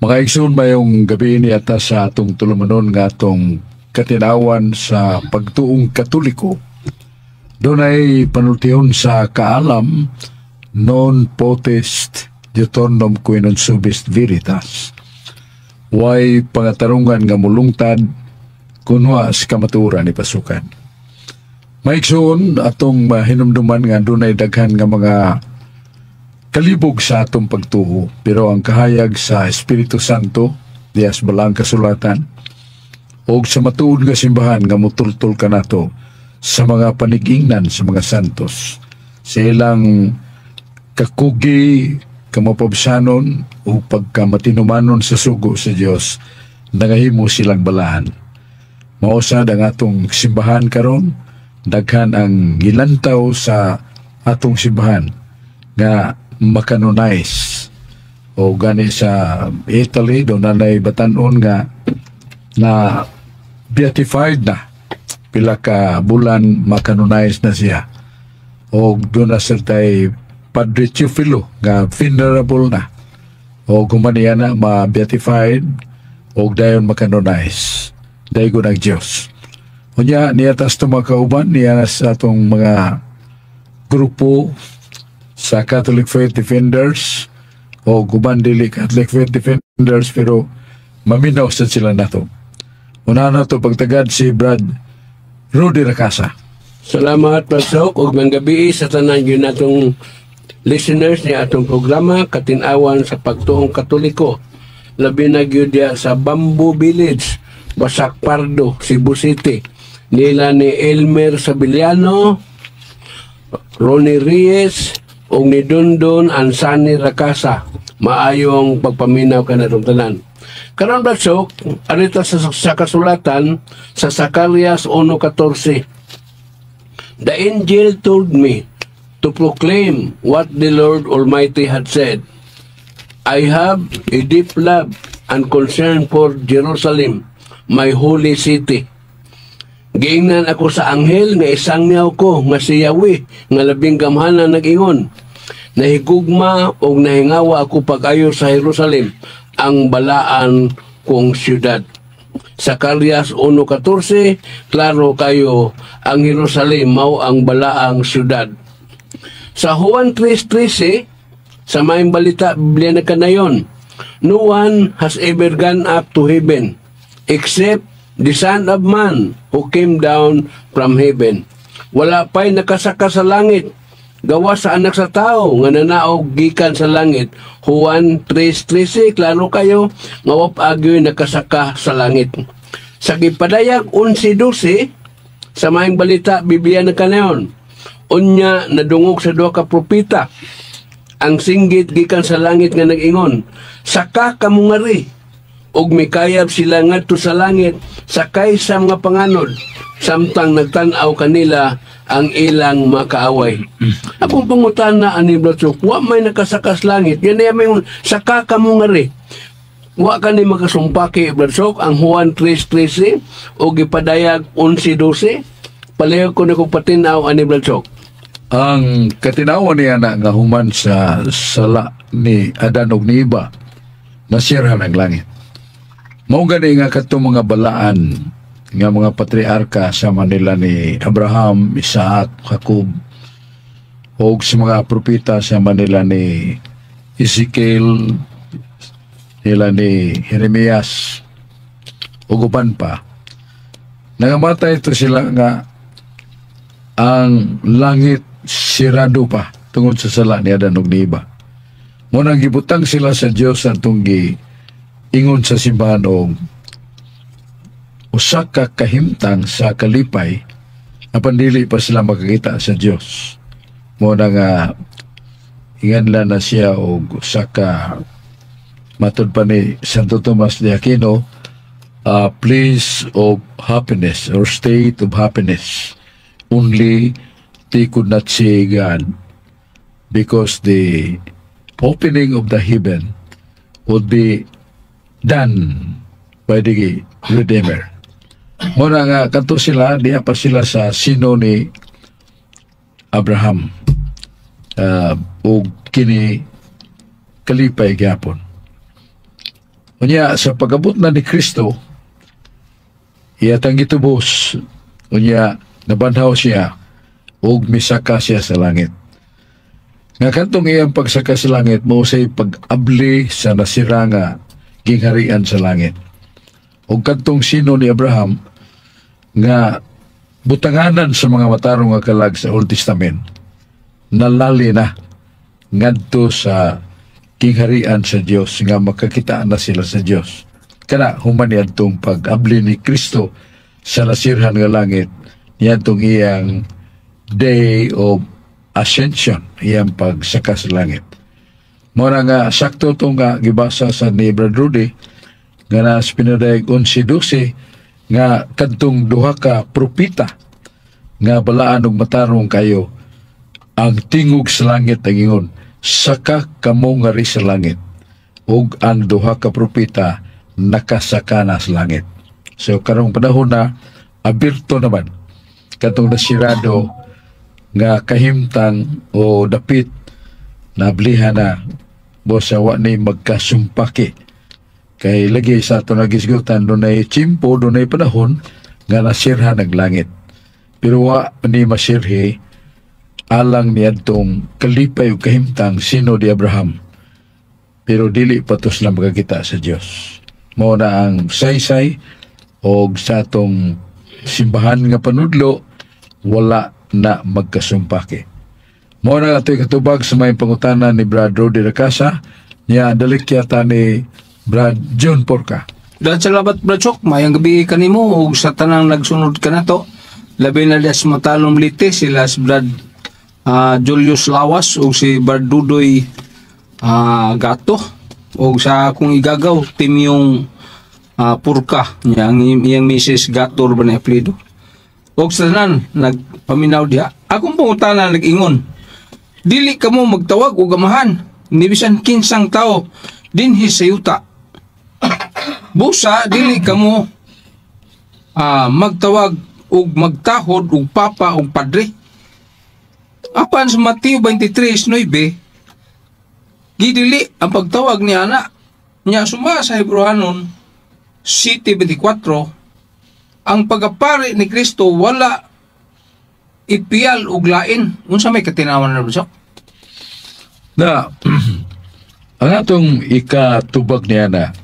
Mga igsoon mayong gabi ni ata sa atong tulumanon nga atong katinawan sa pagtuong Katoliko. Doon ay panultihon sa kaalam non potest Deuteronom Quinum Subist Veritas. Way pangatarungan nga mulungtad kunwa sa kamaturan ni pasukan. Maigsoon atong hinumduman nga doon ay daghan nga mga kalibog sa atong pagtuo, pero ang kahayag sa Espiritu Santo dias balang kasulatan o sa matuod nga simbahan nga mutultol ka nato sa mga panigingnan sa mga santos sa ilang kakugi, kamapabsanon o pagkamatinumanon sa sugo sa Dios, nagahimo silang balahan. Mausad ang atong simbahan karon, daghan ang gilantaw sa atong simbahan nga makanonize o gani sa Italy doon na batanon nga na beatified na pila ka bulan makanonize na siya o doon na tay Padre Teofilo nga venerable na o kumaniya na ma-beatified o dayon makanonize dayon ng Diyos. Unya niya tas tumakauban niya sa atong mga grupo sa Catholic Faith Defenders o guban dili Catholic Faith Defenders pero maminaw sa sila nato. Una na to pagtagad si Brad Rudy Racasa. Salamat pasok ug manggabi sa tanan gyud natong listeners ni atong programa Katinawan sa Pagtuong Katoliko. Labi na gyud diya sa Bamboo Village, Basak Pardo, Cebu City. Nila ni Elmer Sabiliano, Ronnie Reyes, o ni Dondon Ansani Racasa. Maayong pagpaminaw ka na itong tanan. Karon basok, arita sa kasulatan sa Zacarias 1:14. The angel told me to proclaim what the Lord Almighty had said. I have a deep love and concern for Jerusalem, my holy city. Giingnan ako sa anghel nga isang niyaw ko nga si Yahweh nga labing gamhanan nag-ingon. Nahigugma o nahingawa ako pag-ayo sa Jerusalem, ang balaan kong siyudad. Zacarias 1:14, klaro kayo, ang Jerusalem mao ang balaang siyudad. Sa Juan 3:13, sa maayong balita, Biblia na kanayon, no one has ever gone up to heaven except the Son of Man who came down from heaven. Wala pa'y nakasaka sa langit, gawa sa anak sa tao nga nanaog gikan sa langit. Juan 3:13, klaro kayo, nga wapagyo'y nakasaka sa langit. Sa gipadayag 11:12, sa maayong balita, Biblia na kanayon, unya nadungog sa duha ka propeta, ang singgit gikan sa langit nga nag-ingon, saka kamungari, ug mikayab sila ngadto sa langit sakay sa mga panganod samtang nagtan-aw kanila ang ilang makaaway. Akong pangutana ani Blatsok, wa may nakasakas langit, yan ay may saka kamungari. Wa ka ni makasumpaki Blatsok ang Juan 3:13 o gipadayag 11:12. Palihog ko na kong patinaw ani Blatsok. Ang katinawan niya na nga human sa sala ni Adan ug ni Eva nasira ng langit. Mao gani nga kadto mga balaan nga mga patriarka sa Manila ni Abraham, Isaac, Jacob o sa mga propeta sa Manila ni Ezekiel, nila ni Jeremias o guban pa. Nangamatay ito sila nga ang langit sirado pa tungod sa sala ni Adan ug ni Eva. Munang gibutang sila sa Dios atong ingon sa simbahan og usa ka kahimtang sa kalipay apan dili pa sila makakita sa Dios. Muna nga inganlan na siya og usa ka matud pa ni Santo Tomas de Aquino, place of happiness or state of happiness. Only they could not see God because the opening of the heaven would be done by the Redeemer. Muna nga kanto sila, diya pa sila sa sino ni Abraham o kini kalipay gyapon. Unya sa pagabot na ni Kristo, iyatang gitubos, unya nabanhaw siya, ug misaka siya sa langit. Nga kantong iyang pagsaka sa langit, mausay pag-abli sa nasira nga gingharian sa langit. Ug kantong sino ni Abraham, nga butanganan sa mga matarong nga kalag sa Old Testament, nalali na ngadto sa kingharian sa Dios nga makakitaan na sila sa Dios. Kana human niadtong pag-abli ni Kristo sa nasirhan nga langit, niadtong iyang day of ascension, iyang pagsaka sa langit. Mura nga sakto to nga gibasa sa ni Brad Rudy nga nas pinadayag 11:12 nga kadtong duha ka propeta nga balaan og matarong kayo, ang tingog sa langit ang ingon, saka kamo nga ri sa langit, ug ang duha ka propeta nakasaka na sa langit. So karong panahon na abirto naman katong nasirado nga kahimtang o dapit nablihan na bosawa ni magkasumpaki kay lagi sa ato nagisgutan dunay tiyempo, dunay panahon nga nasirhan ang langit, pero wa ni masirhi alang niadtong kalipay ug kahimtang sino di Abraham, pero dili patos lang magakita sa Dios. Mao na ang saysay og sa atong simbahan nga panudlo, wala na magkasumpake. Mao na ato'y katubag sa may pangutana ni Brad Rodi Racasa, niya dalik yata ni Brad John Porca. Dan salamat Brad Chok, mayang gabi kanimo ug sa tanang nagsunod ka nato. Labi na das matalom lite sila si Brad Julius Lawas o si Bardudoy Gato o sa akong igagaw team yung Purka niya ang iyang Mrs. Gato ba na apelido o sa tanan nagpaminaw diha. Akong pangutana nag-ingon, dili ka mo magtawag o gamahan ni bisan kinsang tao dinhi sa yuta. Busa dili ka mo magtawag o magtahod o papa o padre. Apan sa Mateo 23:9, gidili ang pagtawag ni ana niya suma sa Hebrewanon 7:24, ang pagapari ni Kristo wala ipiyal ug lain. Unsa may katinawan na Brad? Na ang atong ikatubag niya na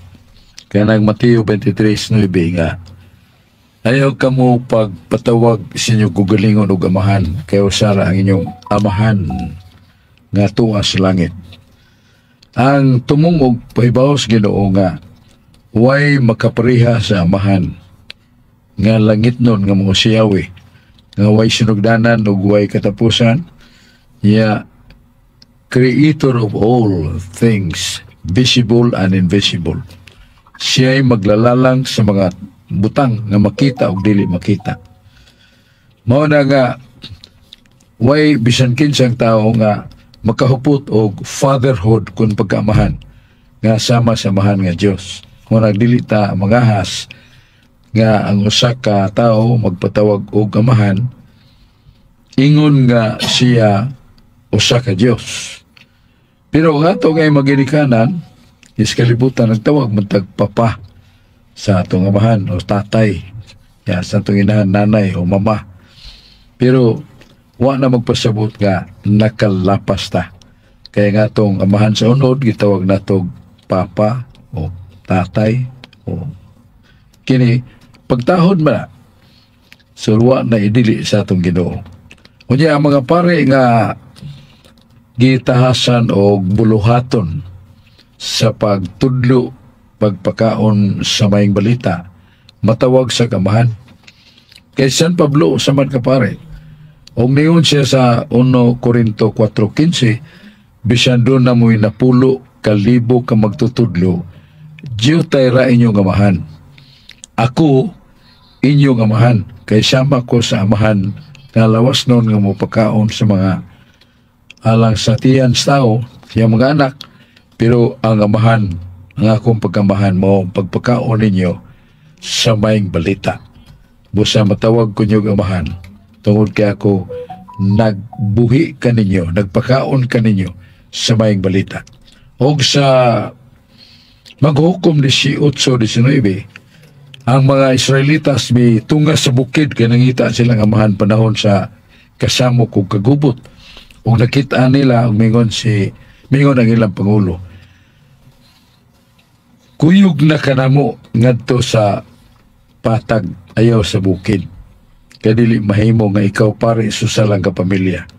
kanang Mateo 23:9 nga ayaw ka mo pagpatawag sa inyong gugalingon o amahan, kaya usara ang inyong amahan nga tuwa sa langit. Ang tumong og pahibaw sa Ginoo nga way makapareha sa amahan nga langit nun nga mga siyawi nga way sinugdanan o way katapusan, niya creator of all things, visible and invisible. Siya'y maglalalang sa mga butang nga makita o dili makita. Mao na nga way bisan kinsang tao nga makahupot og fatherhood kung pagkaamahan nga sama sa amahan nga Dios. Kung nagdili ta magahas nga ang usa ka tao magpatawag og amahan, ingon nga siya usa ka Dios. Pero ang ato ngay maginikanan is kalibutan nagtawag matag papa sa atong amahan o tatay, ya, sa atong inahan nanay o mama. Pero wa na magpasabot nga nakalapas ta. Kaya nga atong amahan sa unod gitawag natog papa o tatay o kini pagtahod man na. So wa na idili sa atong Ginoo. Unya ang mga pare nga gitahasan o buluhaton sa pagtudlo pagpakaon sa maing balita, matawag sa kamahan. Kay San Pablo sa man kapare, o niyon siya sa 1 Corinto 4:15, bisan doon na mo'y napulo kalibo ka magtutudlo, Diyo tayo ra inyong amahan. Ako, inyong amahan, kay sama ko sa amahan nga lawas noon nga mo pagkaon sa mga alang sa tiyan sa tao, yung mga anak, pero ang amahan, ang akong pagkamahan mo, pagpakaon ninyo sa maing balita. Busa matawag ko niyong amahan, tungod kaya ako nagbuhi ka ninyo, nagpakaon ka ninyo sa maing balita. O sa maghukom 18-19, ang mga Israelitas may tunga sa bukid kaya nangita silang amahan panahon sa kasamok o kagubot. O nakita nila ang mingon ang ilang pangulo. Kuyog na kanamo ngadto sa patag ayaw sa bukid. Kadili mahimo nga ikaw pare susalang ka pamilya.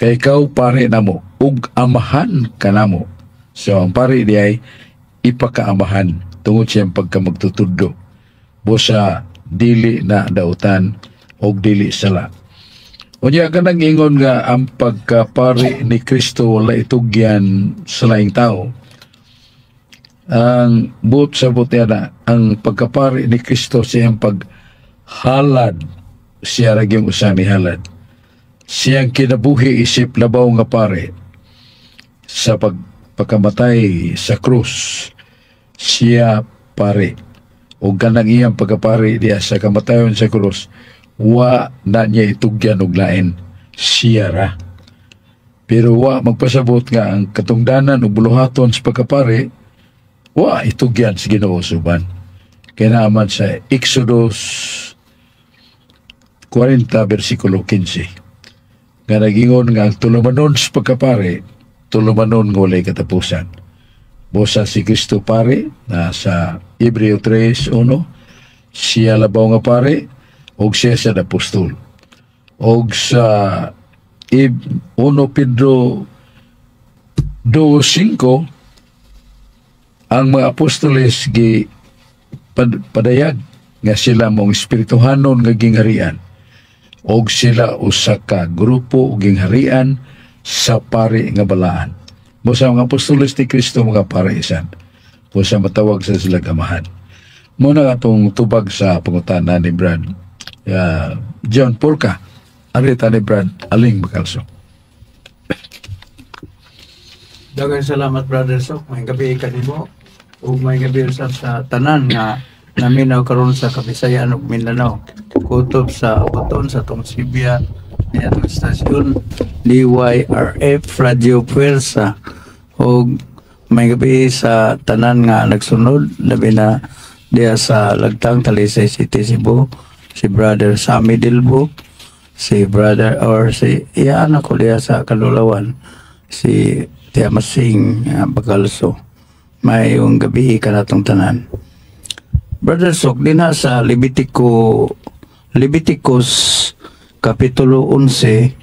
Kay ikaw pare namo ug amahan kanamo. So ang pare di ay ipakaamahan tungod siyang pagkamagtutudlo. Busa dili na dautan og dili sala. Unya ka nang ingon nga ang pagkapari ni Kristo wala itugyan sa laing tao. Ang buot sa butyana, ang pagkapari ni Kristo siyang paghalad, siya ragyong usa ni halad. Siyang kinabuhi isip labaw nga pare sa pagkamatay sa krus. Siya pare. O ganang iyang pagkapari diya sa kamatayon sa krus, wa na niya itugyan og lain, siya ra. Pero wa magpasabot nga ang katungdanan o buluhaton sa pagkapari, wa itugyan sa Ginoo suban. Kaya naaman sa Exodus 40 versikulo 15. Nga nagingon nga ang tulumanon sa pagkapari, tulumanon nga walay katapusan. Bosa si Kristo pare, na sa Hebreo 3:1, siya labaw nga pare, og siya sa apostol. Og sa 1 Pedro 2:5, ang mga apostoles gi padayag nga sila mong espirituhanon nga gingharian. Og sila usa ka grupo og gingharian sa pare nga balaan. Busa mga apostoles ni Kristo mga pare isan. Busa matawag sa sila kamahan. Muna atong tubag sa pangutana ni Brad John Porca, arita ni Brad Aling Bacalso. Daghang salamat, Brother Sok. May gabi kanimo ug may gabi usab sa tanan nga naminaw karon sa Kabisayan ug Mindanao. Kutob sa buton sa tong Sibya ni atong stasyon DYRF Radio Puwersa ug may gabi sa tanan nga nagsunod labi na diya sa Lagtang Talisay City, Cebu, si Brother Sammy Dilbo, si Brother or si anak ko diya sa Kalulawan, si Tia Masing Bacalso. May yung gabi ka natong tanan. Brother Sok, din na sa Leviticus Kapitulo 11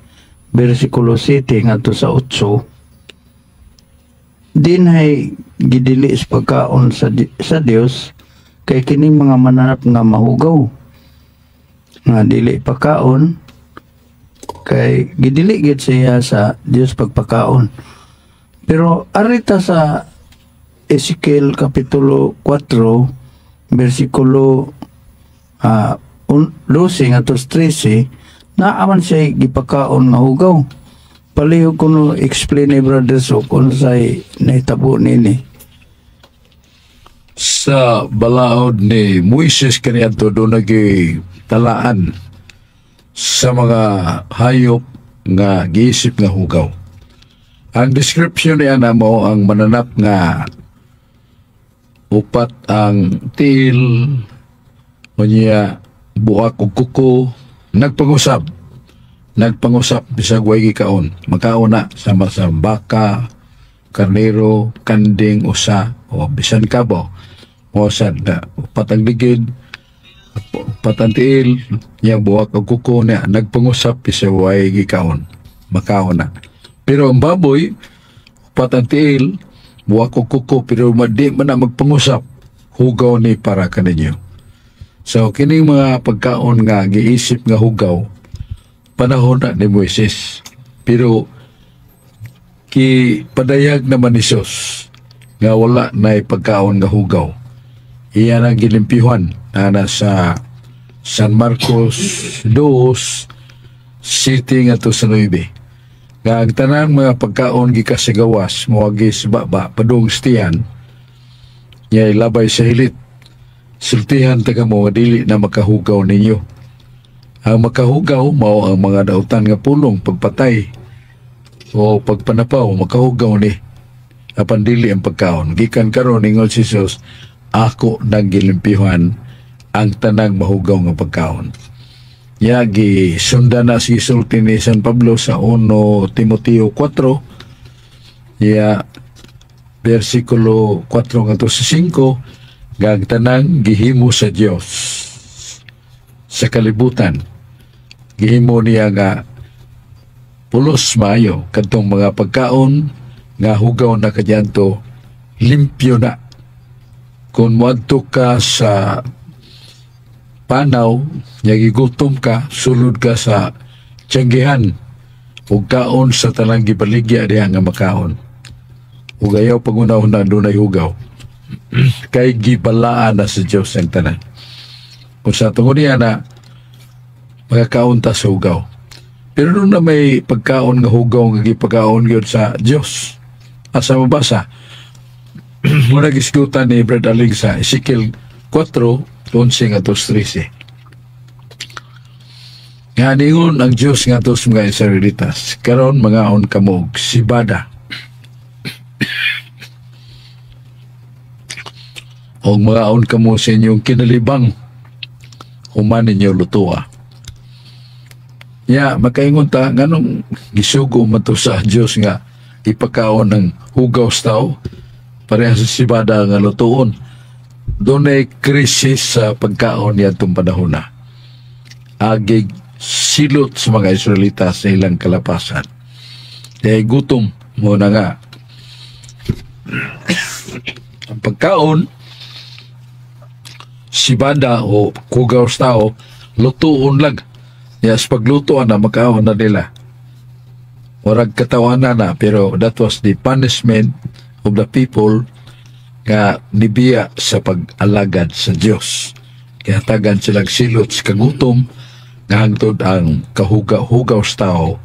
versikulo 7 ngadto sa 8, din ay gidili sa pagkaon sa Dios kay kining mga mananap nga mahugaw nga dili pagkaon kay gidili gid siya sa Dios pagpakaon. Pero arita sa Ezekiel Kapitulo 4 versikulo 12 ngadto 13, naaman siya gipakaon nga hugaw. Palihog kuno explain ni Brother So kung sa'y naitabo nini. Sa balaod ni Moises kaniadto doon nagtalaan sa mga hayop nga giisip nga hugaw. Ang description niya na mo ang mananap nga upat ang til o niya buak o kuko nagpangusap bisag way gikaon makauna sama sa baka, karnero, kanding, usa o bisan kabo o sad na upat ang ligid upat ang tiil niya buak o kuko niya nagpangusap bisag way gikaon makauna. Pero ang baboy upat ang tiil buwak o kuko pero di man na magpangusap hugaw ni para kaninyo. So kining mga pagkaon nga giisip nga hugaw panahon na ni Moises, pero padayag naman ni Sos nga wala na pagkaon nga hugaw. Iyan ang gilimpihan na sa San Marcos 2:7 ngadto sa 9. Nga ang tanang mga pagkaon gikasigawas moagi sa baba padung stiyan niya ilabay sa hilit sultihan taga mo dili na makahugaw ninyo. Ang makahugaw mao ang mga dautan nga pulong pagpatay o pagpanapaw makahugaw ni apan dili ang pagkaon. Gikan karon ingon si Jesus, ako nagilimpihan ang tanang mahugaw nga pagkaon. Yagi sunda na si sulti ni San Pablo sa 1 Timoteo 4, versikulo 4 ngadto sa 5, gag tanang gihimo sa Dios sa kalibutan. Gihimo niya nga pulos maayo kadtong mga pagkaon nga hugaw na kadyanto, limpyo na. Kung moadto ka sa panaw, gigutom ka, sulod ka sa tiyanggihan, ug kaon sa tanang gibaligya diha nga makaon. Ug ayaw pag-una-una dunay hugaw. Kay gibalaan na sa Dios ang tanan. Kung sa tungod niya na magkakaon ta sa hugaw. Pero nung na may pagkaon nga hugaw nga gipagkaon gyud sa Dios. Asa mabasa? Muna gisgutan ni Brad Aling sa Ezekiel 4:11 nga 13. Nga ningon ang Diyos nga tos mga Israelitas, karon mangaon kamog sibada. O mangaon kamo sa inyong kinalibang, human ninyo lutua. Makaingon ta, nganong gisugo man to sa Diyos nga ipakaon ng hugaw sa tao, pareha sa sibada nga lutuon. Doon ay krisis sa pagkaon niya itong panahon na. Agig silot sa mga Israelita sa ilang kalapasan. Dahil gutom mo na nga. Ang pagkaon, sibada o kugaw sa tao, lutuon lang. Yes, paglutuan na, makaon na nila. Warag katawanan na, pero that was the punishment of the people nga nibiya sa pag-alagad sa Diyos. Kaya tagan silang silot sa kagutom nga hangtod ang kahugaw sa tao,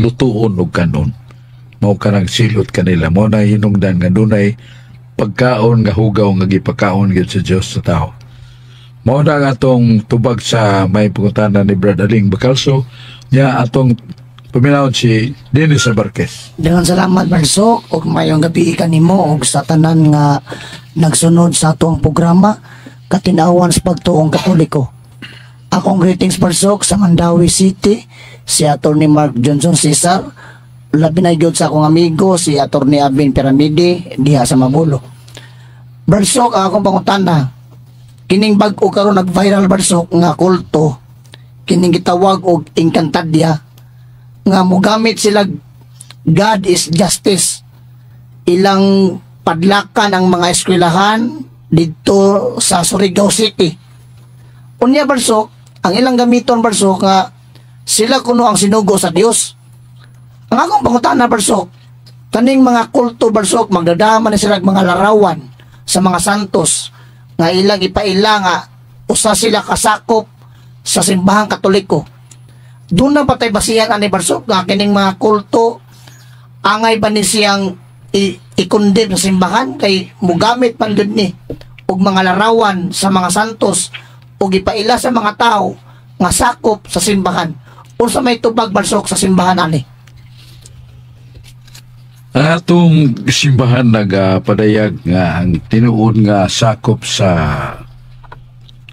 lutuon o kanon. Mao ka ng silot kanila. Mao na hinungdan nga dunay pagkaon nga hugaw nga gipakaon gyud sa Diyos sa tao. Mao na nga atong tubag sa may pangutana ni Brad Aling Bacalso, niya atong paminawon si Dennis Abarquez. Daghang salamat Barsok, ug mayong gabi kanimo ug sa tanan nga nagsunod sa atong programa Katinawan sa Pagtuong Katoliko. Akong greetings Barsok sa Mandawi City, si Atty. Mark Johnson Cesar, labi na gyud sa akong amigo si Atty. Abin Piramide diha sa Mabulo. Barsok, ang akong pangutana, kining bag-o karon nag-viral Barsok nga kulto, kining gitawag og Encantadya, nga mogamit sila God is Justice. Ilang padlakan ang mga eskwelahan dito sa Surigao City. Unya Barsok, ang ilang gamiton Barsok nga sila kuno ang sinugo sa Dios. Ang akong pangutana Barsok, kaning mga kulto Barsok magdadama na sila mga larawan sa mga santos nga ilang ipaila nga usa sila kasakop sa simbahang Katoliko. Doon na patay basihan ani Barsok nga kining mga kulto angay ba ni siyang i-condemn sa simbahan kay mugamit man gud ni og mga larawan sa mga santos ug ipaila sa mga tao nga sakop sa simbahan. Unsa may tubag Barsok sa simbahan ani? Atong simbahan nagapadayag nga ang tinuod nga sakop sa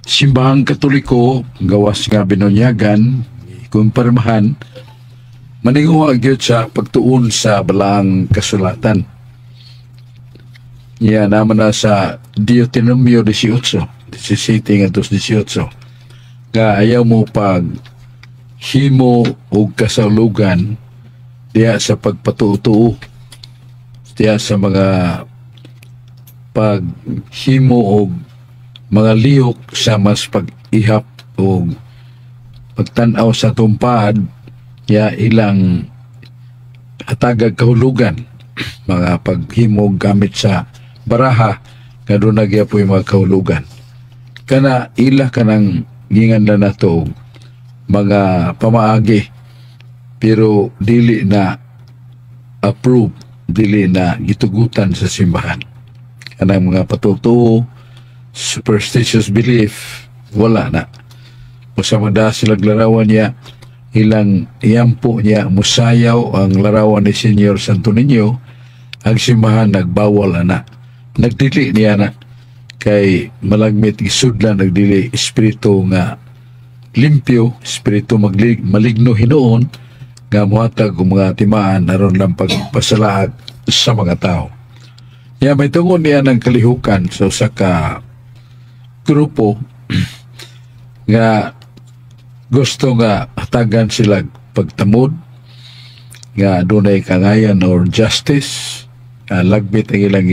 simbahang Katoliko gawas nga binunyagan kung parmahan maninguha gyud sa pagtuon sa balaang kasulatan. Naman na sa Deuteronomio 18, 17 ngadto 18 nga ayaw mo pag himo og kasalugan diya sa pagpatuo diya sa mga paghimo og mga lihok sa mas pag-ihap o pagtanaw sa tumpad ilang hatagag kahulugan mga paghimo gamit sa baraha nga doon nagyapoy mga kahulugan kana ila kanang gingan na to mga pamaagi pero dili na approve, dili na gitugutan sa simbahan. Kanang mga patutuo, superstitious belief, wala na. O sa mga silang larawan niya, ilang iyampo niya musayaw ang larawan ni Senyor Santo Niño ang simbahan nagbawal ana. Nagdili niya na kay malagmit isudlan nagdili espiritu nga limpyo, espiritu maligno hinuon nga muhatag og mga timaan aron lang pagpasalaag sa mga tao. Ya may tungod niya ng kalihukan sa usa ka grupo nga gusto nga hatagan sila pagtamod nga dunay kangayan or justice, lagbit ang ilang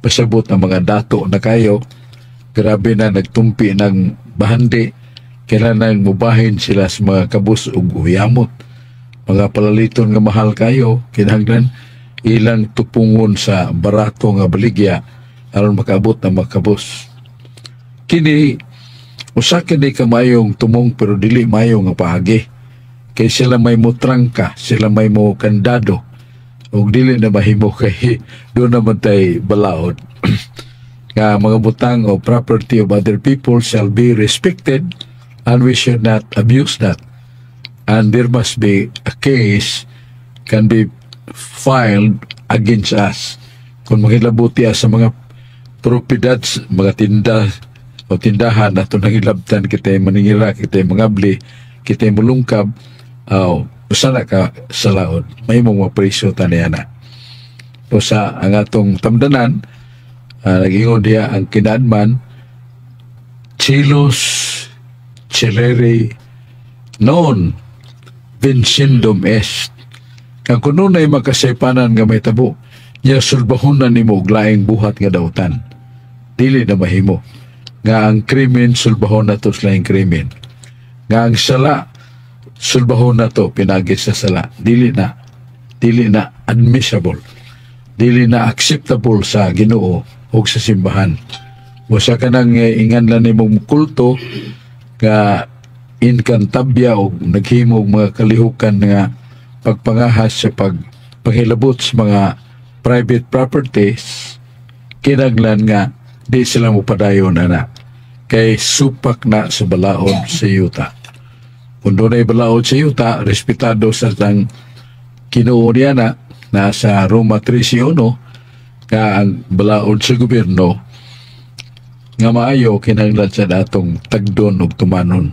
pasabot ng mga dato na kayo, grabe na nagtumpi ng bahandi, kailangan mubahin sila sa mga kabus ug uyamot, mga palaliton nga mahal kayo, kinahanglan ilang tupungon sa barato nga baligya aron makaabot ng mga kabus. Kini usa kini kamayong tumong pero dili mayo nga paagi, kay sila may mutrangka, sila may mo kandado ug dili na mahimo kay doon naman tay balaod. Nga mga butang o property of other people shall be respected and we should not abuse that, and there must be a case can be filed against us kung mangilabuti sa mga propiedad, mga tindahan na ito nangilabtan kita maningira, kita mangabli, kita mulungkab, usana ka sa laod, may mga preso tanayana. O sa ang atong tamdanan, nag-ingon diya ang kinaadman, Chilos Celere non vincendum est. Kang kuno na makasaypanan nga may tabo, niya sulbahon na ni mo laing buhat nga dautan. Dili na mahimo. Nga ang krimen, sulbahon na to sa laing krimen. Nga ang sala, sulbahon na to pinagis sa sala. Dili na admissible. Dili na acceptable sa Ginoo o sa simbahan. Musa ka nang inganlan ni mong kulto nga inkantabya o naghimog mga kalihukan nga pagpangahas sa paghilabot sa mga private properties, kinaglan nga di sila mupadayon ana kay supak na sa balaod sa yuta. Kung doon ay balaod sa yuta, respetado sa tang Ginoo niya na nasa Roma 13:1 nga ang balaod sa gobyerno nga maayo kinahanglan sa datong tagdon ug tumanon.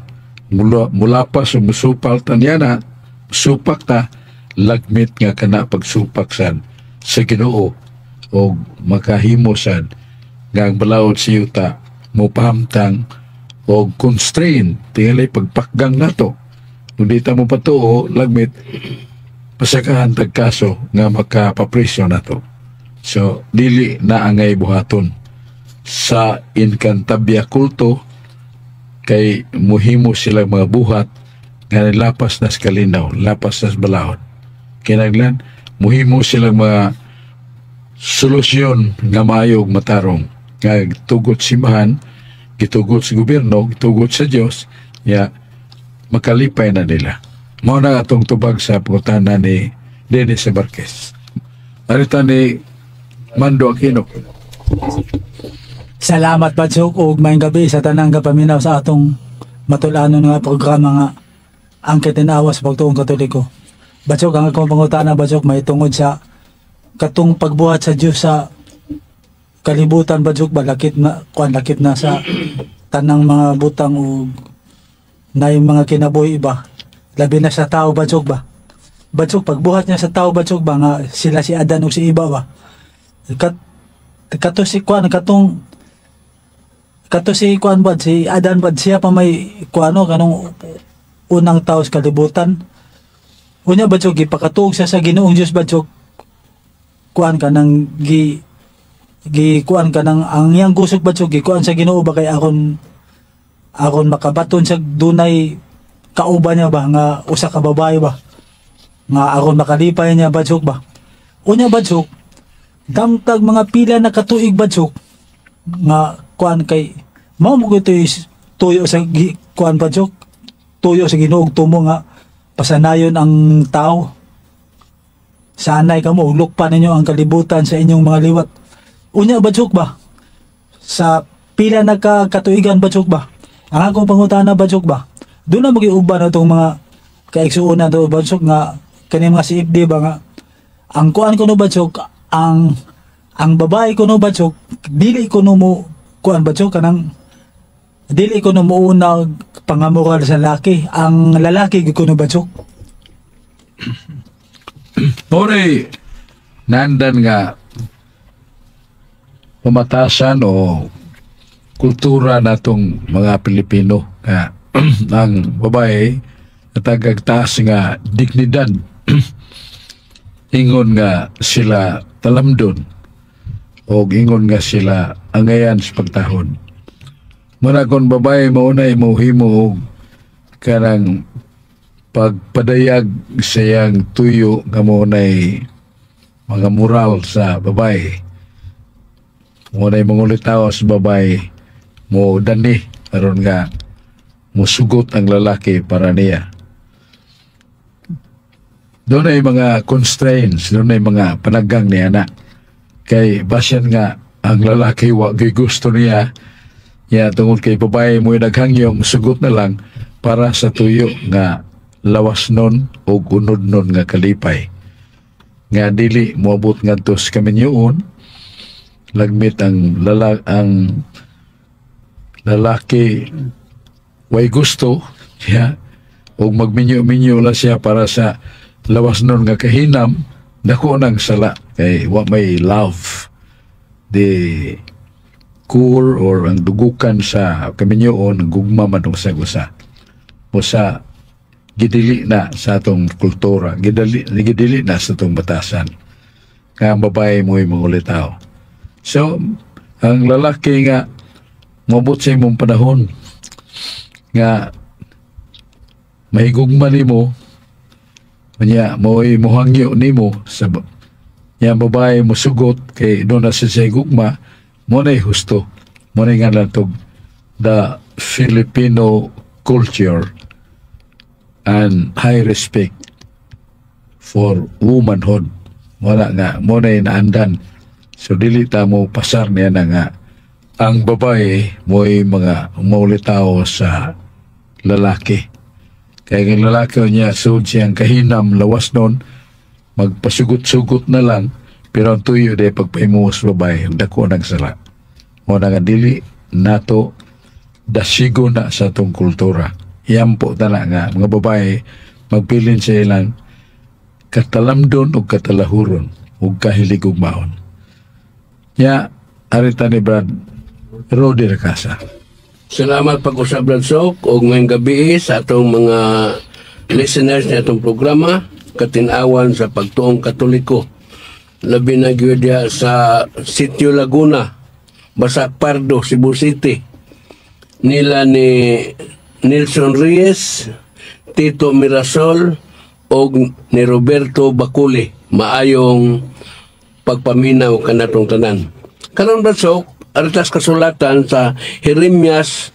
Mula pa sa musupal tanyana, supak ta, lagmit nga kana pagsupak sad sa Ginoo o makahimo sad nga ang balaod sa yuta mo pahamtang o constrain tingali pagpakgang nato. Kung di ta mo patuo, lagmit pasakahan tag kaso nga makapapresyo nato. So dili na angay buhaton sa inkantabya kulto kay muhimo sila mga buhat nga lapas nas kalinaw, lapas nas balaod. Kinaglan, muhimo silang mga solusyon nga maayo ug matarong nga tugot simbahan, gitugot sa gobyerno, gitugot sa Dios, ya makalipay na nila. Mao na atong tubag sa pangutana ni Dennis Marquez. Arita ni Mando Aquino. Salamat Batsok ug maayong gabi sa tanang kapaminaw sa atong matulanon nga programa nga ang kitinawas sa pagtuong Katoliko. Batsok, ang akong pangutana Batsok may tungod sa katong pagbuhat sa Dios sa kalibutan Batsok ba lakip na sa tanang mga butang ug nay mga kinabuhi ba labi na sa tao Batsok ba. Batsok, pagbuhat niya sa tao Batsok ba nga sila si Adan ug si Eva ba. Kato si Kuan bad, si Adan bad, siya pa may kuano kanong unang tao sa kalibutan. Unya Batsok, ipakatuog siya sa Ginoong Diyos Batsok. Kuan ka nang kuan ka nang ang iyang gusok Batsok, kuan sa Ginoo ba kay akon makabaton sa dunay kauban niya ba nga usa ka babae ba. Nga akon makalipay niya Batsok ba. Unya Batsok, damtag mga pila na katuig Batsok nga kuan kay mao mo tuyo sa kuan Batsok, tuyo sa Ginoo tumo nga pasanayon ang tao. Sanay kamo lukpan ninyo ang kalibutan sa inyong mga liwat. Unya Batsok ba sa pila na katuigan Batsok ba ang akong pangutana Batsok ba doon na magiuban na itong mga kaigsuunan to Batsok nga kani mga CFD ba nga ang kuan ko no Batsok ang babae kuno badsok dili kuno mo kuan badsok kanang dili kuno mo una pangamoral sa lalaki, ang lalaki kuno badsok. Moray nandan nga pamatasan o kultura natong mga Pilipino nga ang babae natagagtaas nga dignidad ingon nga sila talamdon o ingon nga sila angayan sa pagtahon. Muna kung babae maunay mauhimo og kanang pagpadayag sayang tuyo nga maunay mga moral sa babae, maunay mangulitaw sa babae, mo dani aron nga musugot ang lalaki para niya. Doon ay mga constraints, doon ay mga panaggang niya na. Kay basyan nga ang lalaki wag gusto niya, ya tungod kay babae mo naghangyong sugot na lang para sa tuyo nga lawas nun o unod nun nga kalipay. Nga dili moabot ngadto sa kaminyoon, lagmit ang lalaki way gusto ya og magminyo-minyo la siya para sa lawas nun nga kahinam, dako nang sala kay wa may love the core or ang dugukan sa kaminyoon gugma man sa usa o sa gidili na sa atong kultura, gidili na sa atong batasan nga ang babae mo'y mangulitaw. So ang lalaki nga mabot sa imong panahon nga mahigugma nimo niya mo'y muhangyo nimo sa niya babae mo sugot kay doon na siya gugma mo na'y husto, mo na'y nga natog the Filipino culture and high respect for womanhood. Wala nga, mo na'y naandan. So dili ta mo pasar niya na nga ang babae mo'y mga maulitaw sa lalaki. Kaya ang lalaki niya sud siyang kahinam lawas nun, magpasugot-sugot na lang, pero ang tuyo de pagpaimuos babae, dako nang sala. O nga dili nato dasigo na sa itong kultura. Iyampo tala nga, mga babae, magpilin sa ilang katalamdon o katalahuron o kahilig ug maon. Ya, arita ni Brad Rodi Recasa. Salamat pag-usap Brad Sok og ngayong gabi sa atong mga listeners na atong programa Katinawan sa Pagtuong Katoliko. Labi na gyud diha sa Sitio Laguna, Basak Pardo, Cebu City. Nila ni Nelson Reyes, Tito Mirasol o ni Roberto Baculi. Maayong pagpaminaw kanatong tanan. Karon Brad Sok, aritas kasulatan sa Jeremias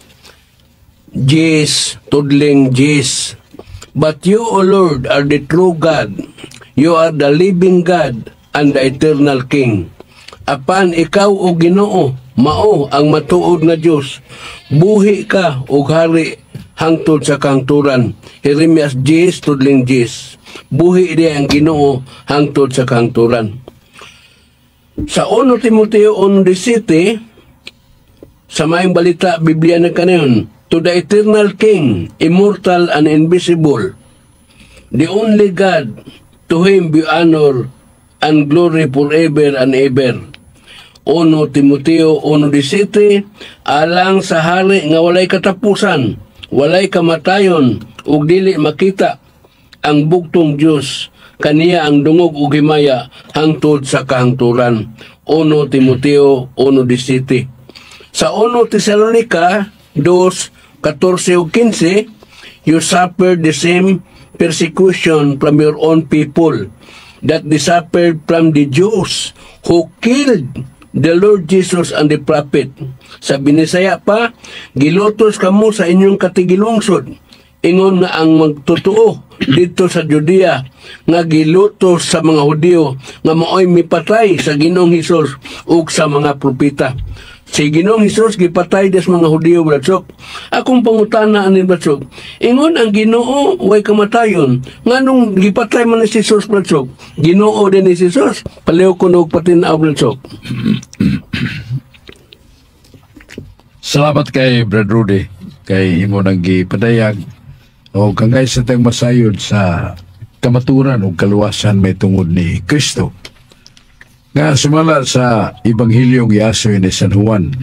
10, tudling 10. But you, O Lord, are the true God. You are the living God and the eternal King. Apan ikaw o Ginoo, mao ang matuod nga Dios. Buhi ka og hari hangtod sa kangturan. Jeremias 10, tudling 10. Buhi di ang Ginoo hangtod sa kangturan. Sa 1 Timoteo 1:17, sa maayong balita, Biblia na kanayon, to the eternal King, immortal and invisible, the only God, to Him be honor and glory forever and ever. 1 Timoteo 1:17, alang sa hari nga walay katapusan, walay kamatayon, ug dili makita, ang bugtong Dios, kaniya ang dungog ug himaya hangtod sa kahangturan. 1 Timoteo 1:17. Sa 1 Tesalonica 2:14 ug 15, you suffered the same persecution from your own people that they suffered from the Jews who killed the Lord Jesus and the prophet. Sa Binisaya pa, gilutos kamo sa inyong katigilungsod. Ingon nga ang magtotoo dito sa Judea nga gilutos sa mga Hudyo nga maoy mipatay sa Ginoong Hesus ug sa mga propeta. Si Ginoong Hesus gipatay des mga Hudiyo, Brad Sok. Akong pangutana ani Brad Sok. Ingon ang Ginoo way kamatayon. Nganong gipatay man ni si Hesus, Brad Sok? Ginoo din ni si Hesus. Paliw ko og patinaw, Brad Sok. Salamat kay Brad Rudy kay imo nang gipadayag o kangay sa tayong masayod sa kamaturan o kaluwasan may tungod ni Kristo. Nga sumala sa Ebanghelyo giasoy ni San Juan.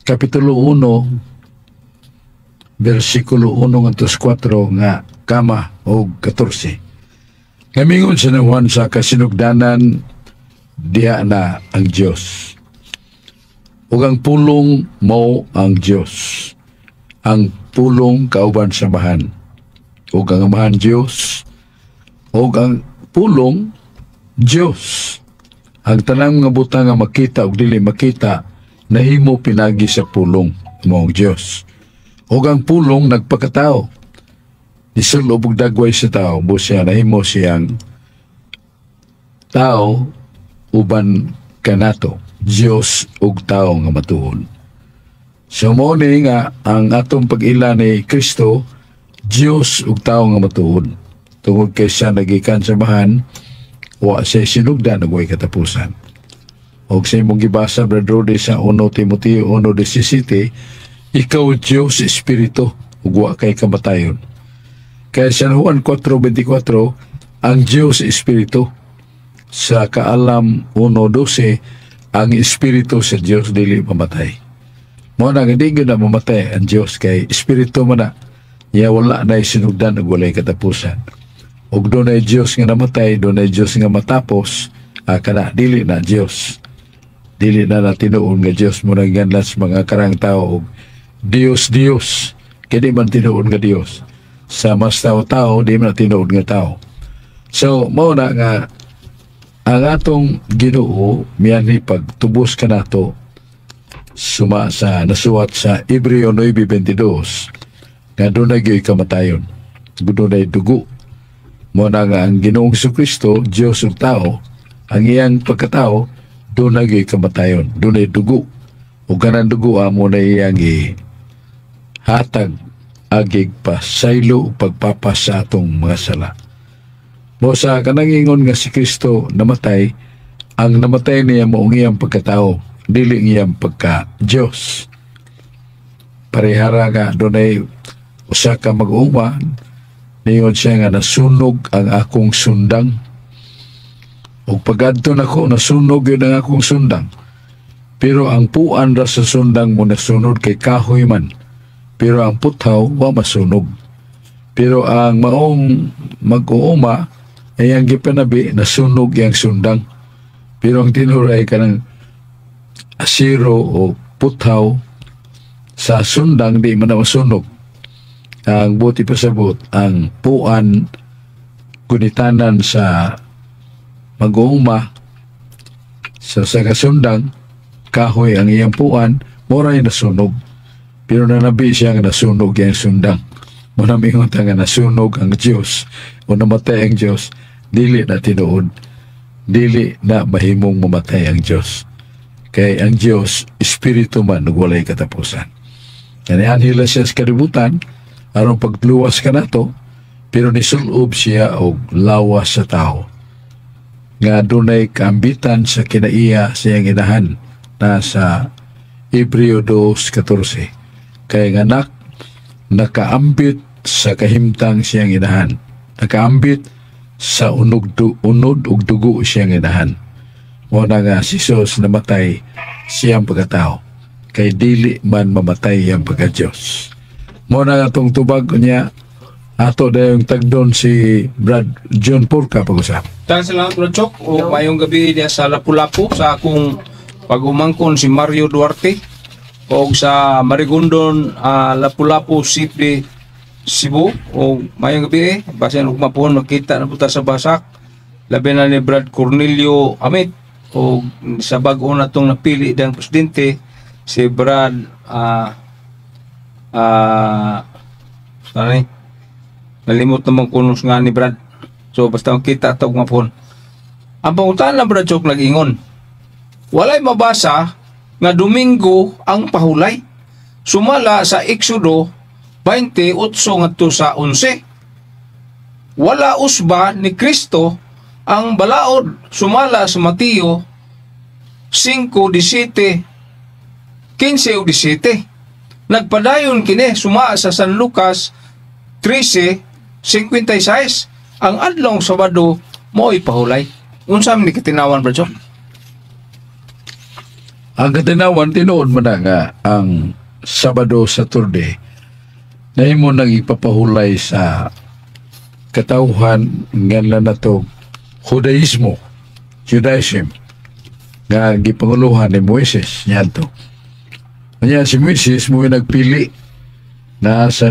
Kapitulo 1 versikulo 1 ngantos 4 nga kama o 14. Ngamingon sa Juan sa kasinugdanan diha na ang Dios. Ug ang pulong mao ang Dios. Ang pulong kauban sa amahan. Ug ang amahan Dios. Ug ang pulong Dios. Ang tanang mga butang nga makita ug dili makita nahimo pinagi sa pulong mao ang Dios. Ug ang pulong nagpakatao. Isulob og dagway sa tao, busiya nahimo siyang tao uban kanato. Diyos ug tao nga matuon. So mo ni nga ang atong pag-ila ni Kristo, Diyos ug tao nga matuon. Tungod kay siya nagikan sa bahan, wa siya sinugdan ug way katapusan. Og sa imong gibasa, Brad Rudy, sa 1 Timoteo 1:17, ikaw Diyos Espiritu ug wa kay kamatayon. Kaya sa Juan 4:24, ang Diyos Espiritu. Sa Kaalam 1:12, ang Espiritu sa Diyos dili mamatay. Mo na hindi na mamatay ang Diyos kay Espiritu man na. Iya wala na sinugdan ug walay katapusan. Ug doon ay Diyos nga namatay, doon ay Diyos nga matapos, kana dili na Diyos. Dili na tinuon nga Diyos mo nang ganlas mga karang tao. Diyos, Diyos. Kaya di man tinuon nga Diyos. Sa mas tao-tao, di man tinuon nga tao. So, mo na nga ang atong Ginoo miyani pagtubos ka nato suma sa nasuwat sa Hebreo 9:22 nga dunay gyud kamatayon, dunay dugo. Mo na nga ang Ginoong Jesucristo, Dios ug tao, ang iyang pagkatao dunay gyud kamatayon, dunay dugo. Ug kanang dugo amo na iyang hatag agig pa saylo ug pagpapas sa atong mga sala. Mo sa kanang ingon nga si Kristo namatay, ang namatay niya mo ang iyang pagkatao, dili iyang pagka-Diyos. Parehara nga, doon ay usa ka mag-uma, ningon siya nga nasunog ang akong sundang. O pag-adto na ko, nasunog yun ang akong sundang. Pero ang puan ra sa sundang mo nasunod kay kahoy man. Pero ang puthaw, wa masunog. Pero ang maong mag-uuma, ay ang gipanabi, nasunog yung sundang. Pero ang tinuray ka ng asiro o puthaw sa sundang, di man na masunog. Ang buti pasabot, ang puan, kunitanan sa mag-uuma, sa kasundang, kahoy ang iyang puan, moray nasunog. Pero nanabi siya nga nasunog yung sundang. Manamingon nga nasunog ang Diyos o namatay ang Diyos, dili na tinuod, dili na mahimong mamatay ang Diyos. Kay ang Diyos, Espiritu man, nagwalay katapusan. Kanihan hila siya sa kalibutan, aron pagluwas ka na to, pero nisulob siya o lawas sa tao. Nga dunay kaambitan sa kinaiya siyang inahan na sa Hebreo 2:14. Kaya nga nakaambit sa kahimtang siyang inahan. Nakaambit sa unod ug dugo siyang inahan. Mo na nga si Jesus namatay siyang pagkatao. Kay dili man mamatay ang pagka-Diyos. Mo na nga itong tubag niya, ato na yung tagdon si Brad John Purka pag-usap. Salamat, Brad Chok. O mayong gabi diya sa Lapu-Lapu sa akong pag-umangkon si Mario Duarte o sa Marigondon, Lapu-Lapu City, Cebu. O mayong gabi basin ug mapuhon makita na puta sa basak. Labi na ni Brad Cornelio Amit o sa bag-o na itong napili ng presidente si Brad sorry, nalimot naman kunos nga ni Brad. So basta kita ito mapuhon. Ang pangutan lang, Brad Chok, nag-ingon walay mabasa nga Domingo ang pahulay. Sumala sa Exodo 28 ngadto sa 11. Wala usba ni Kristo ang balaod. Sumala sa Mateo 5:17, 15 o 17. Nagpadayon kini suma sa San Lucas 13:56. Ang adlong Sabado mo'y pahulay. Unsa man ni katinawan, Brad? Ang katinawan, tinuod mo na nga ang Sabado, Saturday, na imo nang ipapahulay sa katauhan nga na to Judaism, nga gipanguluhan ni Moises niyan to. Kanya si Moises mo nagpili na sa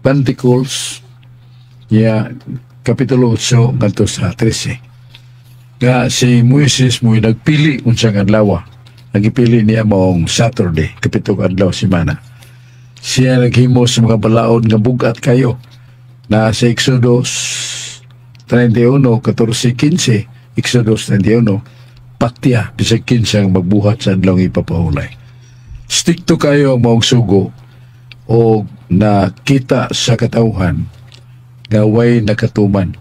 Pentecost niya Kapitulo 8 ngadto sa 13. Nga si Moises mo nagpili unsang adlaw. Nagipili niya maong Saturday, kapitong adlaw semana. Siya naghimo sa mga balaod nga bugat kayo na sa Exodus 31:14-15, Exodus 31, patya bisag kinsang magbuhat sa adlaw ipapahulay. Stick to kayo ang maong sugo o nakita sa katauhan nga way nakatuman.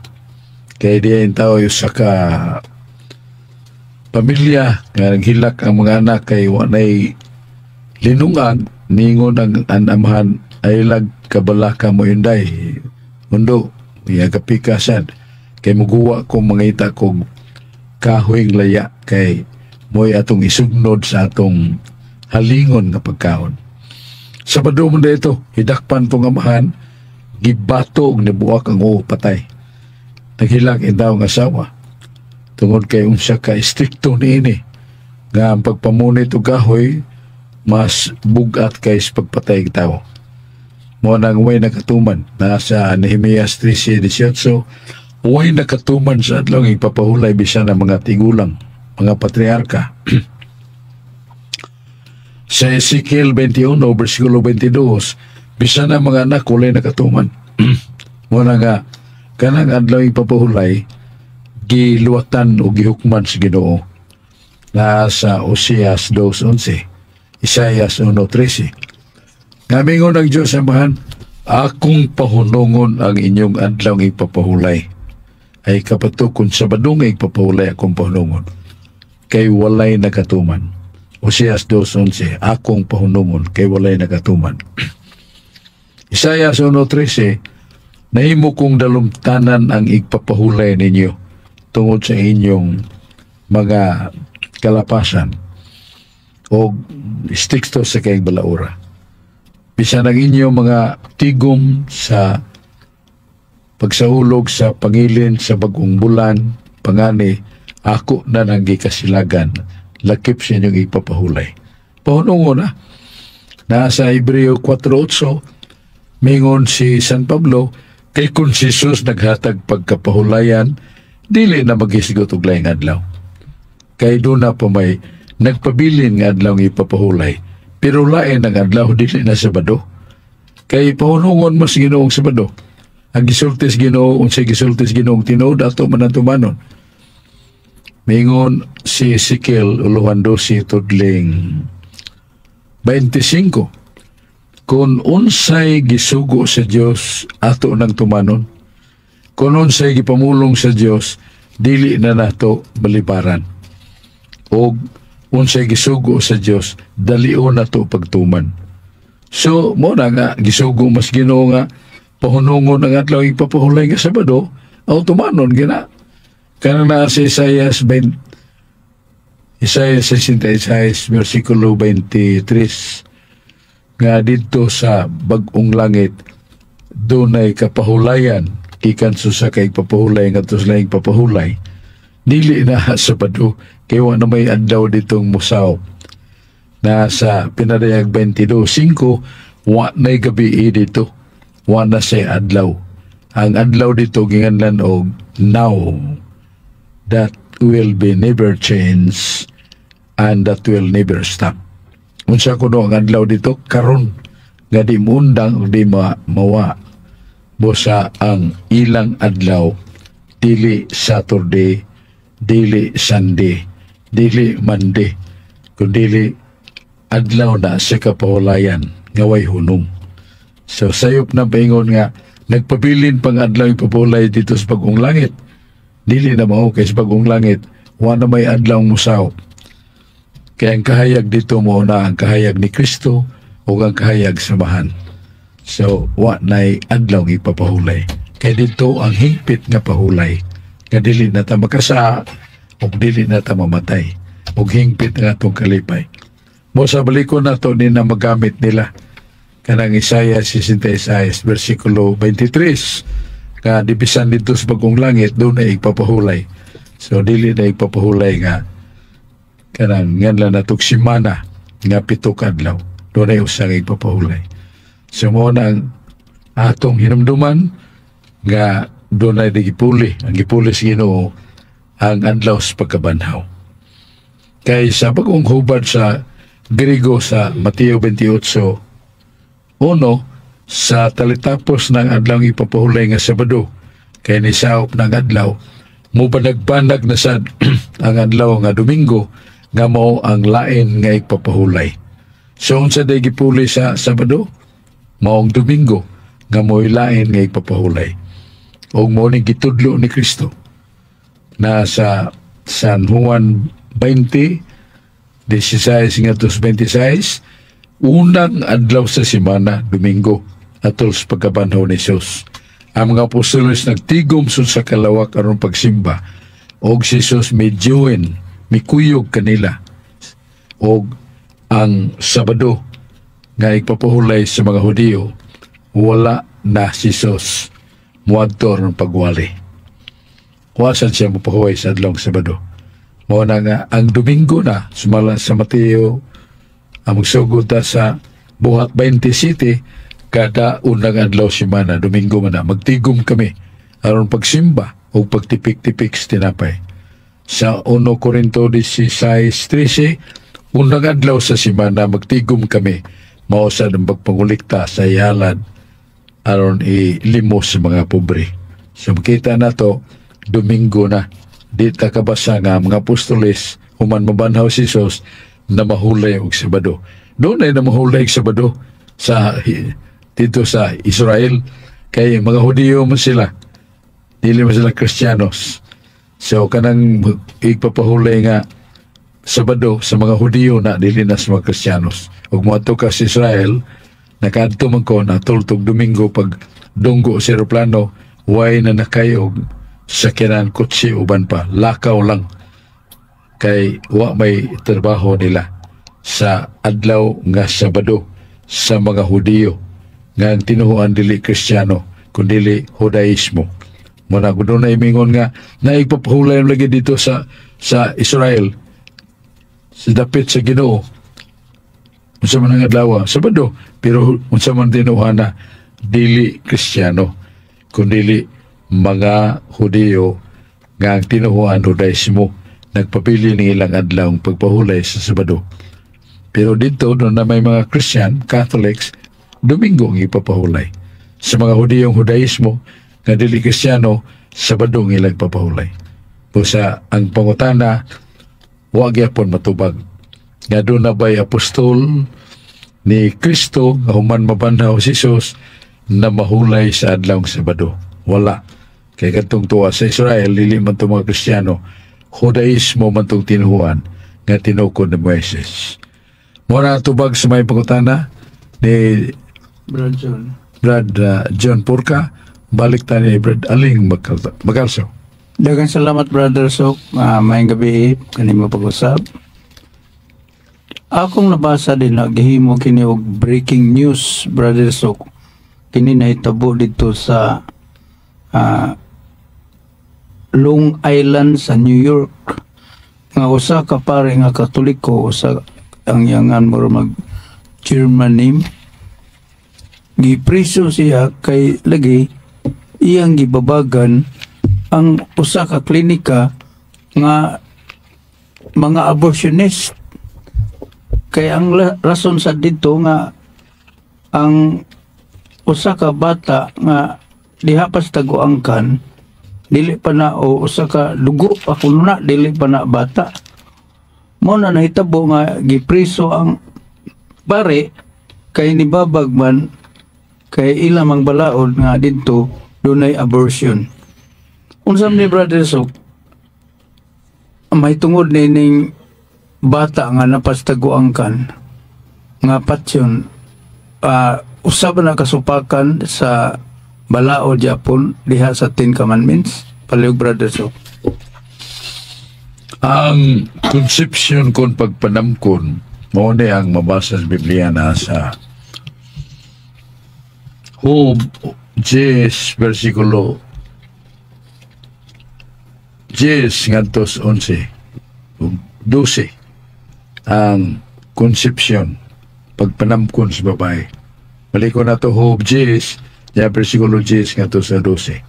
Kaya diyan tao yung sa pamilya nga naghilak ang mga anak kay wanay linungan ningon ang anamahan ay lag kabalaka mo yunday mundo iya kapikasan kay muguwa kong mangita kong kahoyng laya kay mo'y atong isugnod sa atong halingon nga pagkaon. Sabado mo na ito, hidakpan tong amahan, gibato og nibuak ang patay. Naghilak daw ang asawa. Tungod kay unsa ka istrikto niini nga ang pagpamunit og kahoy mas bugat kay sa pagpatay ng tao. Mo nang way nakatuman na sa Nehemias 13:18, way nakatuman sa adlaw ipapahulay bisan ng mga tigulang, mga patriarka. Sa Ezekiel 21:22, bisan ang mga anak walay nakatuman. Mo na nga kanang adlaw ipapahulay giluwatan o gihukman sa Ginoo na sa Oseas 2:11, Isaias 1:13. Ngamingon ang Diyos amahan, akong pahunungon ang inyong adlaw ipapahulay. Ay kapatukon Sabado nga ipapahulay akong pahunungon. Kay walay nakatuman. Oseas 2:11, akong pahunungon kay walay nakatuman. Isaias 1:13, nahimo kong dalumtanan ang ipapahulay ninyo tungod sa inyong mga kalapasan o istikto sa kayong balaura. Bisan ang inyong mga tigom sa pagsahulog sa pangilin sa bagong bulan, pangani, ako na nang gikasilagan, lakip sa inyong ipapahulay. Pahunungon na. Nasa Hebreo 4:8, mingon si San Pablo, kay kung si Jesus naghatag pagkapahulayan, dili na magisigot og laing adlaw. Kay doon na pa may nagpabilin nga adlaw ipapahulay, pero lain ang adlaw dili na Sabado. Kay pahunungon mas Ginoong Sabado. Ang gisultis Ginoo unsay gisultis Ginoong tinuod ato manantumanon. Mingon si Ezekiel 12 tudling 25, kung unsay gisugo sa Dios ato nang tumanon, kung unsay gipamulong sa Dios dili na nato balibaran, og unsay gisugo sa Dios dalion nato pagtuman. So mo na nga gisugo mas Ginoo nga pahunungon ang adlaw ipapahulay nga Sabado, tumanon gina. Kanang na sa Isaias 66 versikulo 23, nga dito sa bagong langit dunay kapahulayan ikan sa kay papahulay nga tos laing papahulay dili na Sabado kay wa na may adlaw ditong musaw. Na sa pinadayag 22:5 wa nay gabi dito, wa na say adlaw. Ang adlaw dito ginganlan og now, that will be never change and that will never stop. Unsa kuno ang adlaw dito karon nga di mundang di mawa busa ang ilang adlaw dili Saturday dili Sunday, dili Monday, kundi adlaw na sa kapahulayan nga way hunong. So sayop na paingon nga nagpabilin pang adlaw ipapulay dito sa bagong langit. Dili na mao kay sa bagong langit wa na may adlaw musaw. Kaya ang kahayag dito mo na ang kahayag ni Kristo o ang kahayag samahan. So wa na'y adlaw ipapahulay. Kaya dito ang hingpit nga pahulay. Nga dili na ta makasa o dili na ta mamatay. O hingpit nga itong kalipay. Mo sa balikon na to din na magamit nila. Kanang Isaiah 66 versikulo 23. Nga dibisan dito sa bagong langit, doon na ipapahulay. So dili na ipapahulay nga kanang yan lang natong simana nga 7 kadlaw. Doon na usang ipapahulay. So mo na ang atong hinumduman nga doon na gipuli. Ang gipuli sa Ginoo ang adlaw sa pagkabanhaw. Kay sa bagong hubad sa Griego sa Mateo 28, sa talitapos ng adlaw ipapahulay nga Sabado, kay nisaop ng adlaw, mubanag-banag na sad ang adlaw nga Domingo, nga mao ang lain nga ipapahulay. So, unsa day gipuli sa Sabado, maong Domingo, nga mo'y lain nga ipapahulay. O mo ning gitudlo ni Kristo na sa San Juan 20, 16 nga 26, unang adlaw sa semana, Domingo, atol sa pagkabanhaw ni Jesus. Ang mga apostolos nagtigom sa kalawak aron pagsimba, og si Jesus medyoen, mikuyog kanila, og ang Sabado nga ipapahulay sa mga Hudiyo, wala na si Jesus muadto ng pagwali. Wasan siya mapahuway sa adlaw Sabado. Mao na nga ang Domingo na sumala sa Mateo ang magsugod sa buhat 27 kada unang adlaw semana, Domingo man na magtigom kami aron pagsimba o pagtipik-tipik sa tinapay. Sa 1 Corinto 16:13, unang adlaw sa semana magtigom kami mao sa pagpangulikta sa yalan aron ilimos sa mga pobre. So makita na to, Domingo na. Di ta kabasa nga mga apostoles human mabanhaw si Jesus na mahulay og Sabado. Doon ay na mahulay og Sabado sa dito sa Israel, kay mga Hudiyo man sila, dili man sila Kristiyanos. So kanang ipapahulay nga Sabado sa mga Hudiyo na dili na sa mga Kristiyanos. Ug moadto ka sa Israel, nakadto man ko na tultog Domingo pag dunggo sa eroplano, way na nakayog sa kinan kotse uban pa, lakaw lang kay wa may trabaho nila sa adlaw nga Sabado sa mga Hudiyo nga ang tinuhuan dili Kristiyano kundi Judaismo. Muna ko doon na imingon nga naigpapahulay lagi dito sa Israel sa dapit sa Ginoo unsa man ang adlaw Sabado, pero unsa man tinuhuan na dili Kristiyano kundi mga Hudiyo nga ang tinuhuan Judaismo nagpapili ng ilang adlaw pagpahulay sa Sabado. Pero dito, doon na may mga Christian, Catholics, Domingo ang ipapahulay. Sa mga Hudiyong Judaismo, nga dili Kristiyano, Sabado ang ilang papahulay. O sa ang pangutana, wag yapon matubag. Nga doon na ba'y apostol ni Kristo, nga human mabanhaw si Jesus, na mahulay sa adlaw Sabado. Wala. Kaya katong tuwa sa Israel, lili man itong mga Kristiyano, Judaismo man itong tinuhuan nga tinukod ng Moises. Muna tubag sa may pangutana ni Brad John Purka, balik tayo ni Brad Aling Magalso. Daghang salamat, Brother Sok. Mayang gabi, kanimo pag-usap. Akong nabasa din na gihimo kini og breaking news, Brother Sok. Kini nahitabo dito sa Long Island sa New York, nga usa ka pare nga Katoliko sa ang yangan mo mag German name, gipriso siya kay lagi iyang gibabagan ang usa ka klinika nga mga abortionist. Kay ang rason sa dito nga ang usa ka bata nga dihapas taguangkan dili pa na o usa ka dugo ako na dili pa na bata. Mo na nahitabo nga gipriso ang pare kay nibabag man kay ilang mang balaod nga didto dunay abortion. Unsam ni Brother Sok, may tungod ning bata nga napastaguangkan nga patsyon usab na kasupakan sa balaod Japon diha sa 10 Commandments. Palihog Brother Sok. Ang conception kon pagpanamkon mao ni ang mabasa sa Biblia na sa Job 10 versikulo 10 ngadtos 11 12 ang conception pagpanamkon sa babae. Balik ko na to Job 10 ya versikulo 10 ngadtos sa 12.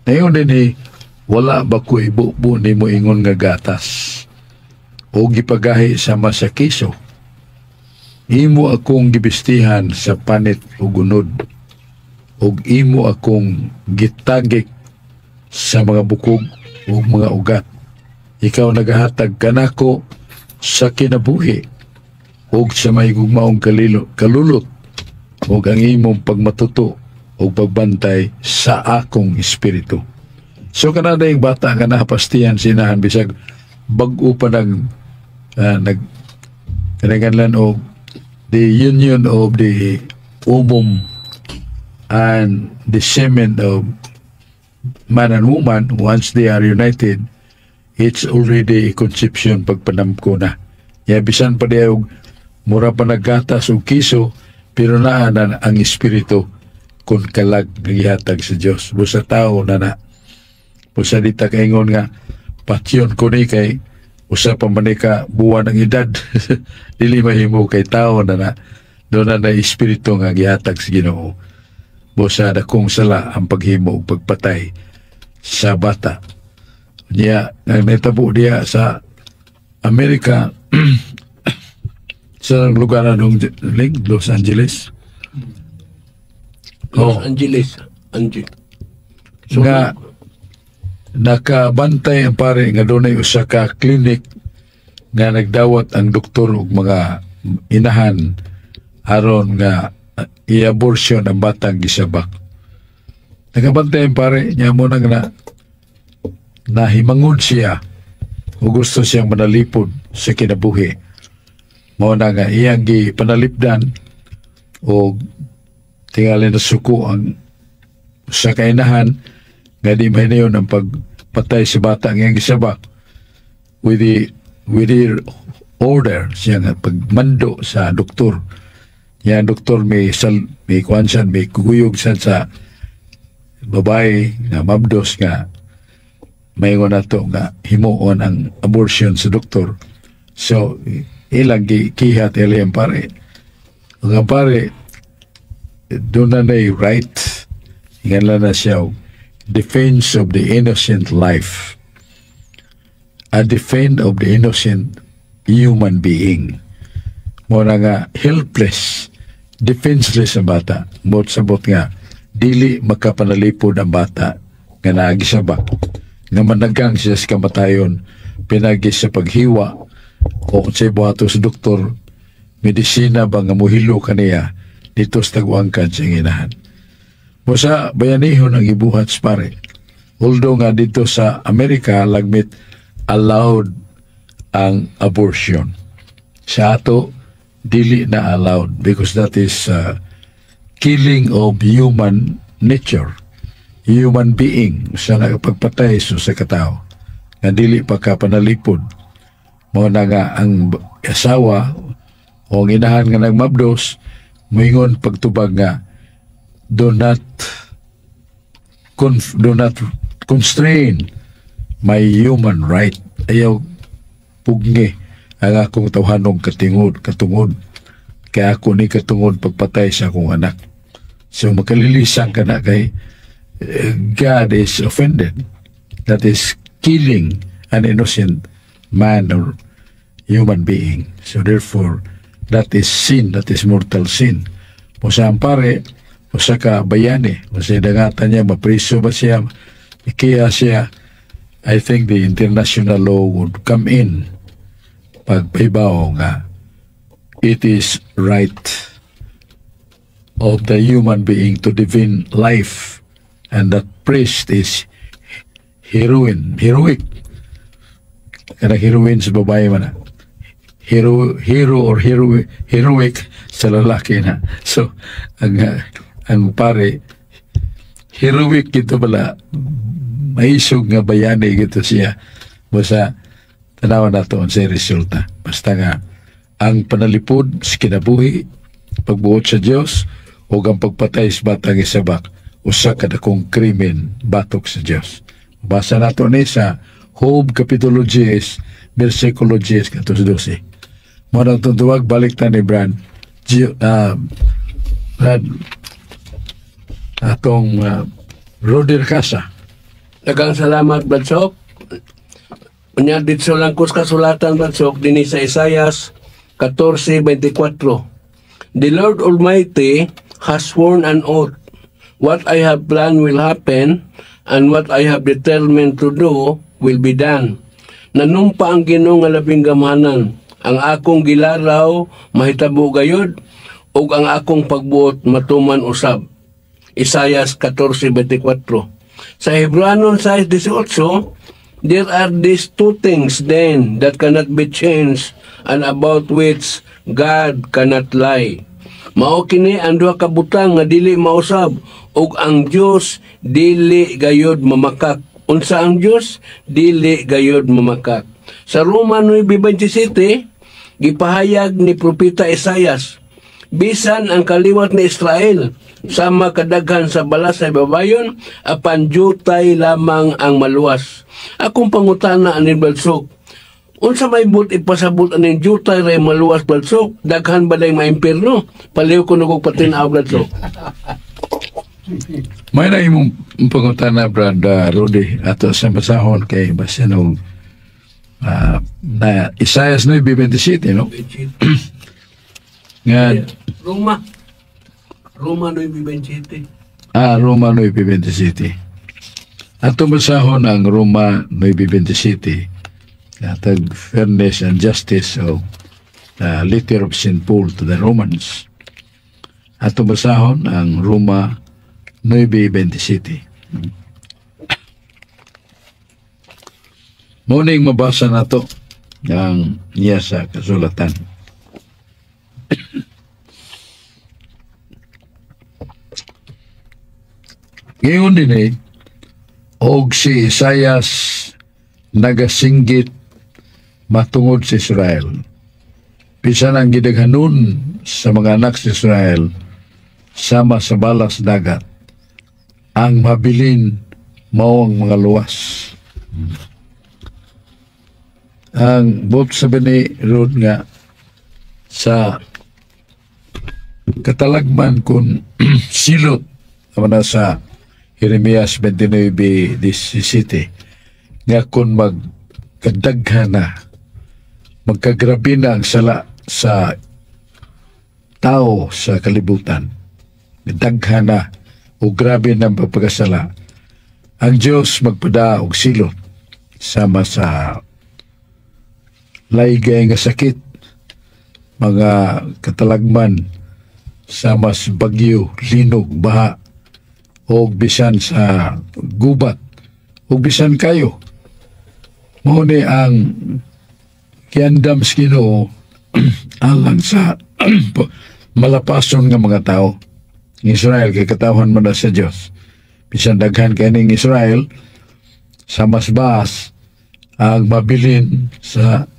Ngayon din wala ba ko ibubo ni mo ingon nga gatas o gipagahi sa masakiso. Imo akong gibistihan sa panit o gunod ug imo akong gitagik sa mga bukog o mga ugat. Ikaw nagahatag kanako sa kinabuhi ug sa mahigugmaong kalulot ug ang imong pagmatuto ug pagbantay sa akong espiritu. So kanada yung bata nga napastiyan sinahan bisag bag-o pa kanaganlan o the union of the ovum and the semen of man and woman. Once they are united, it's already a conception pagpanamko na. Ya bisan pa diya mura pa naggatas o kiso pero naanan ang espiritu kung kalag nagihatag sa Diyos. Busa tao na Busa dita kaingon nga patyon ko ni kay usa pa man ka buwan ng edad dili mahimo kay tao na doon na espiritu nga gihatag sa Ginoo. Busa dakong sala ang paghimo ug pagpatay sa bata. Niya nagtabo diya sa Amerika sa lugar ng Los Angeles. Los Angeles. So, nga nakabantay ang pare nga doon ay usa ka clinic nga nagdawat ang doktor ug mga inahan aron nga i-abortion ang batang gisabak. Nakabantay ang pare niya mo na nahimangod siya o gusto siyang manalipod sa kinabuhi. Mao na nga iyang gipanalipdan o tingali na suko ang sa kainahan nga di mahinayon ang pagpatay sa bata ng gisabak with the order siya nga pagmando sa doktor. Yan doktor may kuwansan, may kuguyog sa babae nga mabdos nga mayngon na to nga himuon ang abortion sa doktor. So ilang kihat ilang pare nga pare doon na right nga na siya defense of the innocent life, a defense of the innocent human being. Muna nga helpless, defenseless ang bata. Sabot nga dili makapanalipod ang bata nga nagisabak nga managang siya sa kamatayon pinagis sa paghiwa o sa ibuhato sa doktor medisina ba nga muhilo kaniya dito sa tagwangkan sa inahan. Musa bayanihon ang ibuhat pare. Although nga dito sa Amerika lagmit allowed ang abortion. Sa ato dili na allowed because that is killing of human nature, human being sa nagpagpatay sa katao nga dili pa ka panalipod. Mao na nga ang asawa o ang inahan nga nagmabdos moingon pagtubag nga do not constrain my human right. Ayaw pugni ang akong tawhanong katungod kaya ako ni katungod pagpatay sa akong anak. So makalilisan ka na kay God is offended. That is killing an innocent man or human being. So therefore that is sin, that is mortal sin. Musa ang pare usa ka bayani, usa dangatan niya mapriso ba siya Kaya siya, I think the international law would come in pagpaibaw nga it is right of the human being to divine life, and that priest is heroic. Kana heroine sa babae man na. Hero or heroic sa lalaki na. So, ang pare, heroic gito pala, maisog nga bayani gito siya. Basta, tanawan na ito sa resulta. Basta nga, ang panalipod sa kinabuhi, pagbuot sa Diyos, o ang pagpatay sa batang isabak, usa kada kong krimen batok sa Diyos. Basa na ito ni sa Job Kapitulo 10, versikulo 10, katos 12. Muna itong tuwag, balik ta ni Brad. Brad, atong Roder Casa. Dagang salamat, Bradsok. Unya, dito lang kus kasulatan, Bradsok, din sa Isaias 14:24. The Lord Almighty has sworn an oath. What I have planned will happen, and what I have determined to do will be done. Nanumpa ang Ginoo nga labing gamhanan. Ang akong gilaraw mahitabo gayod, ug ang akong pagbuot matuman usab. Isaias 14:24. Sa Hebreanon 6:18, there are these two things then that cannot be changed, and about which God cannot lie. Mao kini ang duha ka butang nga dili mausab, ug ang Dios dili gayod mamakak. Unsa ang Dios? Dili gayod mamakak. Sa Roma 9:27, gipahayag ni Propeta Isaias, bisan ang kaliwat ni Israel, sama kadaghan sa balas sa babayon, apan jutay lamang ang maluwas. Akong pangutana anin Balsok, unsa may but ipasabot anin jutay ray maluwas Balsok, daghan ba day maimpirno? Paliw ko nagog patinaw Balsok. May na imong pangutana, Brad Rudy, ato sa basahon kay basta nung na Isaias 9:27, no? Nga, Roma 9:27. Roma 9:27. Ato basahon ang Roma 9:27. Tag fairness and justice of the letter of St. Paul to the Romans. Ato basahon ang Roma 9:27. Muning mabasa na to ang niya sa kasulatan. Ngayon din og si Isaias nagasinggit matungod sa Israel. Bisan ang gidaghanon sa mga anak sa Israel sama sa balas dagat, ang mabilin mao ang mga luwas. Ang Bob sabi ni Rod nga sa katalagman kung silot naman sa Jeremias 29:17 nga kung magkadaghan na magkagrabe na ang sala sa tao sa kalibutan, daghan na o grabe na pagpagkasala, ang Diyos magpada og silot sama sa laygay nga sakit, mga katalagman sama sa bagyo, linog, baha, o bisan sa gubat, o bisan kayo. Muna ang kiandam sa Ginoo alang sa malapason nga mga tao. Israel, kay katawhan mo na sa Diyos. Bisan daghan kaning Israel, sa masbas, ang mabilin sa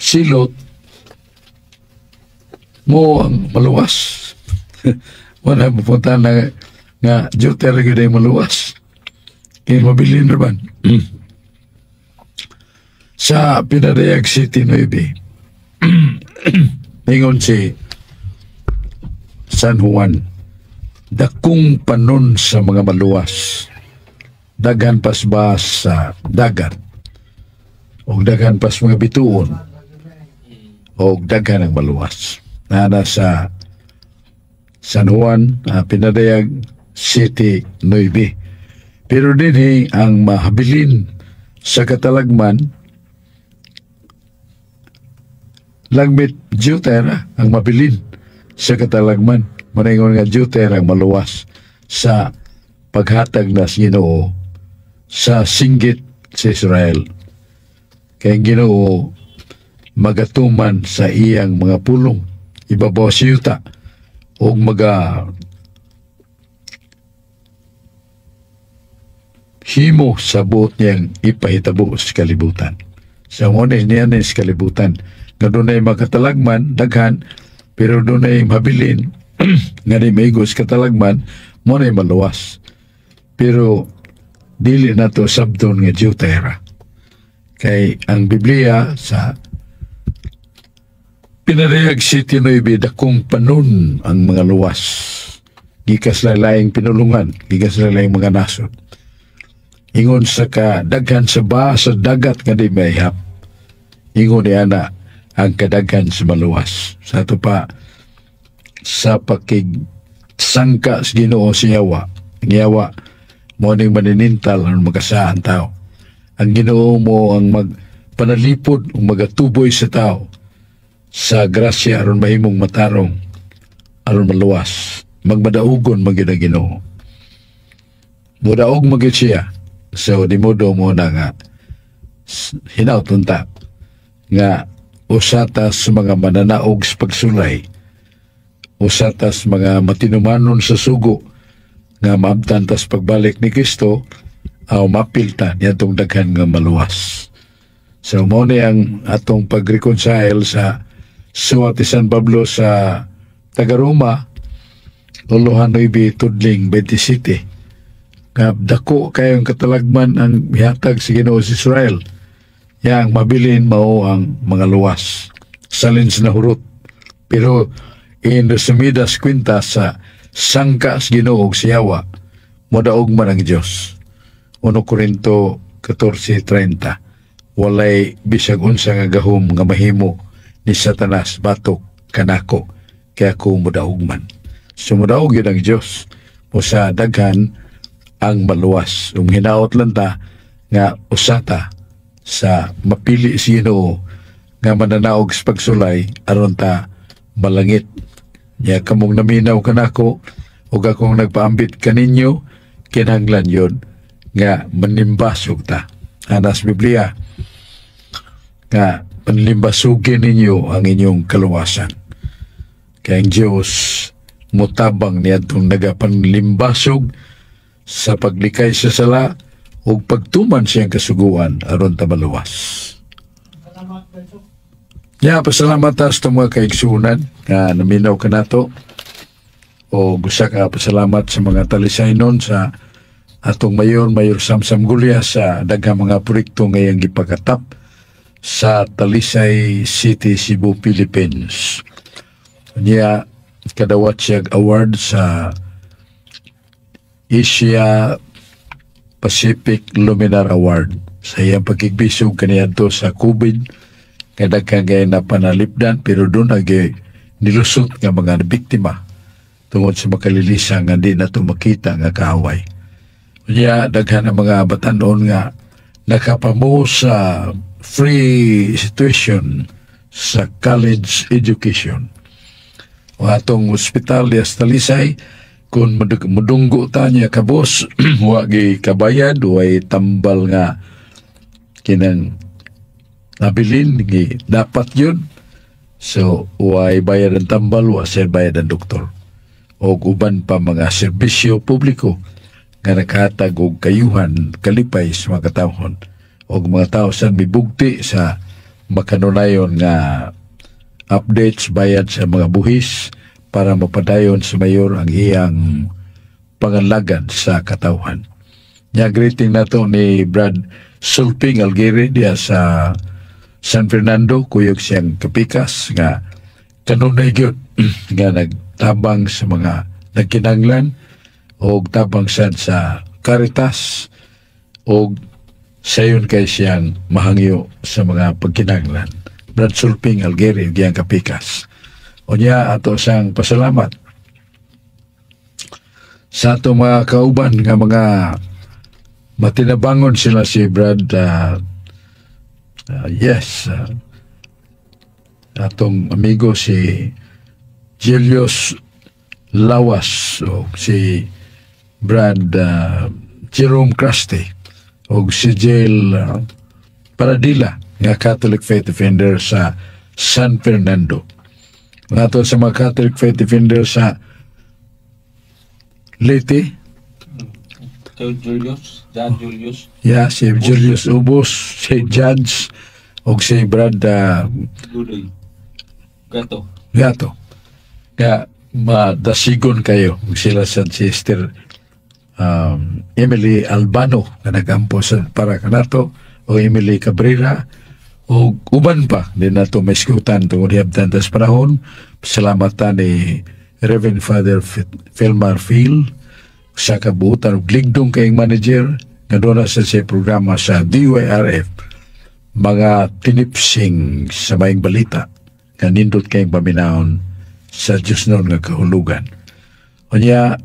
silot mo ang maluwas. Wala pupunta na nga Jupiter gyud ay maluwas. Kaya mabilin naman. Sa Pinadayag City 9, ingon si San Juan, dakong panon sa mga maluwas, daghan pasbas sa dagat, o daghan pas mga bituon, o daghan ang maluwas. Na sa San Juan, Pinadayag City 9, Pero dinhi ang mahabilin sa katalagman, langmit deutera ang mabilin sa katalagman. Maningon nga deutera ang maluwas sa paghatag na sa Ginoo sa singgit sa Israel. Kaya ang Ginoo magatuman sa iyang mga pulong, ibabaw sa yuta, o himo sa buot niyang ipahitabo sa kalibutan. Sa muna niya na sa kalibutan, nga doon ay makatalagman, daghan, pero doon ay mabilin, nga di maigo sa katalagman, muna ay maluwas. Pero, dili na to sabdon nga deutera. Kay ang Biblia sa pinarehag si Tinoybe, dakong panon ang mga luwas. Gikas lalayang pinulungan, gikas lalayang mga nasod. Ingon sa kadaghan sa sa dagat nga di mayhap. Ingon niya na ang kadaghan sa maluwas. Sa ito pa, sa pakigsangka sa Ginoo sa yawa. Ang yawa, mo ning maninintal ang makasaan tao. Ang Ginoo mo ang magpanalipod, ang magatuboy sa tao sa grasya aron mahimong matarong, aron maluwas. Magmadaugon magid ang Ginoo. Mudaog magid siya. So, di mo do mo na nga hinautunta nga usatas mga mananaog sa pagsulay, usatas mga matinumanon sa sugo nga maabtan tas pagbalik ni Kristo aw mapilta niya itong daghan nga maluwas. So, mo ni ang atong pag-reconcile sa suwat ni San Pablo sa taga-Roma, Luluhan 9, Tudling 27. Nga dako kayong katalagman ang mihatag sa Ginoo sa Israel. Yang mabilin mao ang mga luwas. Salin sa nahurot. Pero in resumidas kwenta sa sangka sa Ginoo sa yawa, modaog man ang Diyos. 1 Corinto 14:30. Walay bisag unsa nga gahom nga mahimo ni Satanas batok kanako, kaya ko modaog man. So modaog yun ang Diyos. O sa daghan ang maluwas. Hinaot lang ta nga usata sa mapili si Ginoo nga mananaog sa pagsulay aron ta malangit. Ya kamong naminaw kanako o akong nagpaambit kaninyo, kinahanglan yun nga manimbasog ta. Anas Biblia nga panlimbasugin ninyo ang inyong kaluwasan. Kaya ang Diyos mutabang niya itong nagapanlimbasog sa paglikay sa sala o pagtuman siyang kasuguan aron ta maluwas. Pasalamat tas sa mga kaigsunan nga naminaw ka nato o gusto ka pasalamat sa mga talisaynon sa atong Mayor Samsam Gulya sa daghang mga proyekto ngayong gipakatap sa Talisay City, Cebu, Philippines. Niya kadawat siya award sa Asia Pacific Luminar Award sa iyang pagkigbisog kaniadto sa COVID kay daghang gay na panalipdan pero doon nilusot nga mga biktima tungod sa makalilisa nga di na ito makita nga kaaway. Kaya daghan ang mga batanon nga nakapamo sa free situation sa college education. O atong hospital di Talisay, kung mudunggo ta niya kabos, wagi kabayad, way tambal nga kinang nabilin, dapat yun. So, way bayad ang tambal, way bayad ang doktor. O uban pa mga serbisyo publiko nga nakahatag og kayuhan, kalipay sa mga katawhon. O mga tao sa mibugti sa makanunayon nga updates bayad sa mga buhis para mapadayon sa mayor ang iyang panganlagan sa katawhan. Nya greeting nato ni Brad Sulping Algeri diya sa San Fernando, kuyog siyang kapikas nga kanunay gyud nga nagtabang sa mga nagkinanglan o tabang sad sa Caritas o sayon kay siyang mahangyo sa mga pagkinanglan. Brad Sulping Algeri giyang kapikas. O niya ato sang pasalamat sa ato mga kauban nga mga matinabangon sila si Brad atong amigo si Julius Lawas o si Brad Jerome Crusty o si Jail Paradilla nga Catholic Faith Defender sa San Fernando. Nato sa mga Catholic Faith Defender sa Leyte, John Julius. yeah, si Julius Ubos, si Judge o si Brad Dudoy. Gato. Gato. Kaya madasigon kayo sila sa Sister Emily Albano na nagampo para kanato o Emily Cabrera o uban pa din nato may skutan tungod hiyabtan tas panahon. Salamatan ni Reverend Father Felmar Phil sa kabuutan og ligdong kayong manager nga doon na sa programa sa DYRF mga tinipsing sa mayang balita nga nindot kayong paminahon sa Diyos noon nga kahulugan. O niya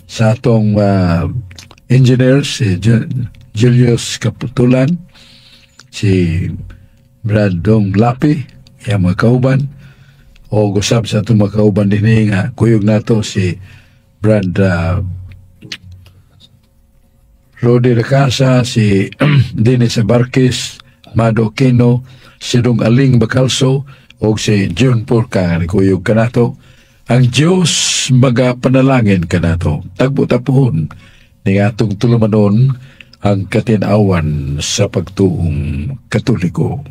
sa atong engineer si Julius Caputulan, si Brad Dong Lapi, yung mga kauban, o gusap sa itong mga kauban din nga kuyog nato si Brad Rodi Recasa, si Dennis Abarquez, Mado Keno, si Dong Aling Bacalso, o si John Porca, kuyog ka nato. Ang Diyos magapanalangin ka nato. Tagbo-tapuhon ni atong tulumanon ang katinawan sa pagtuong Katoliko.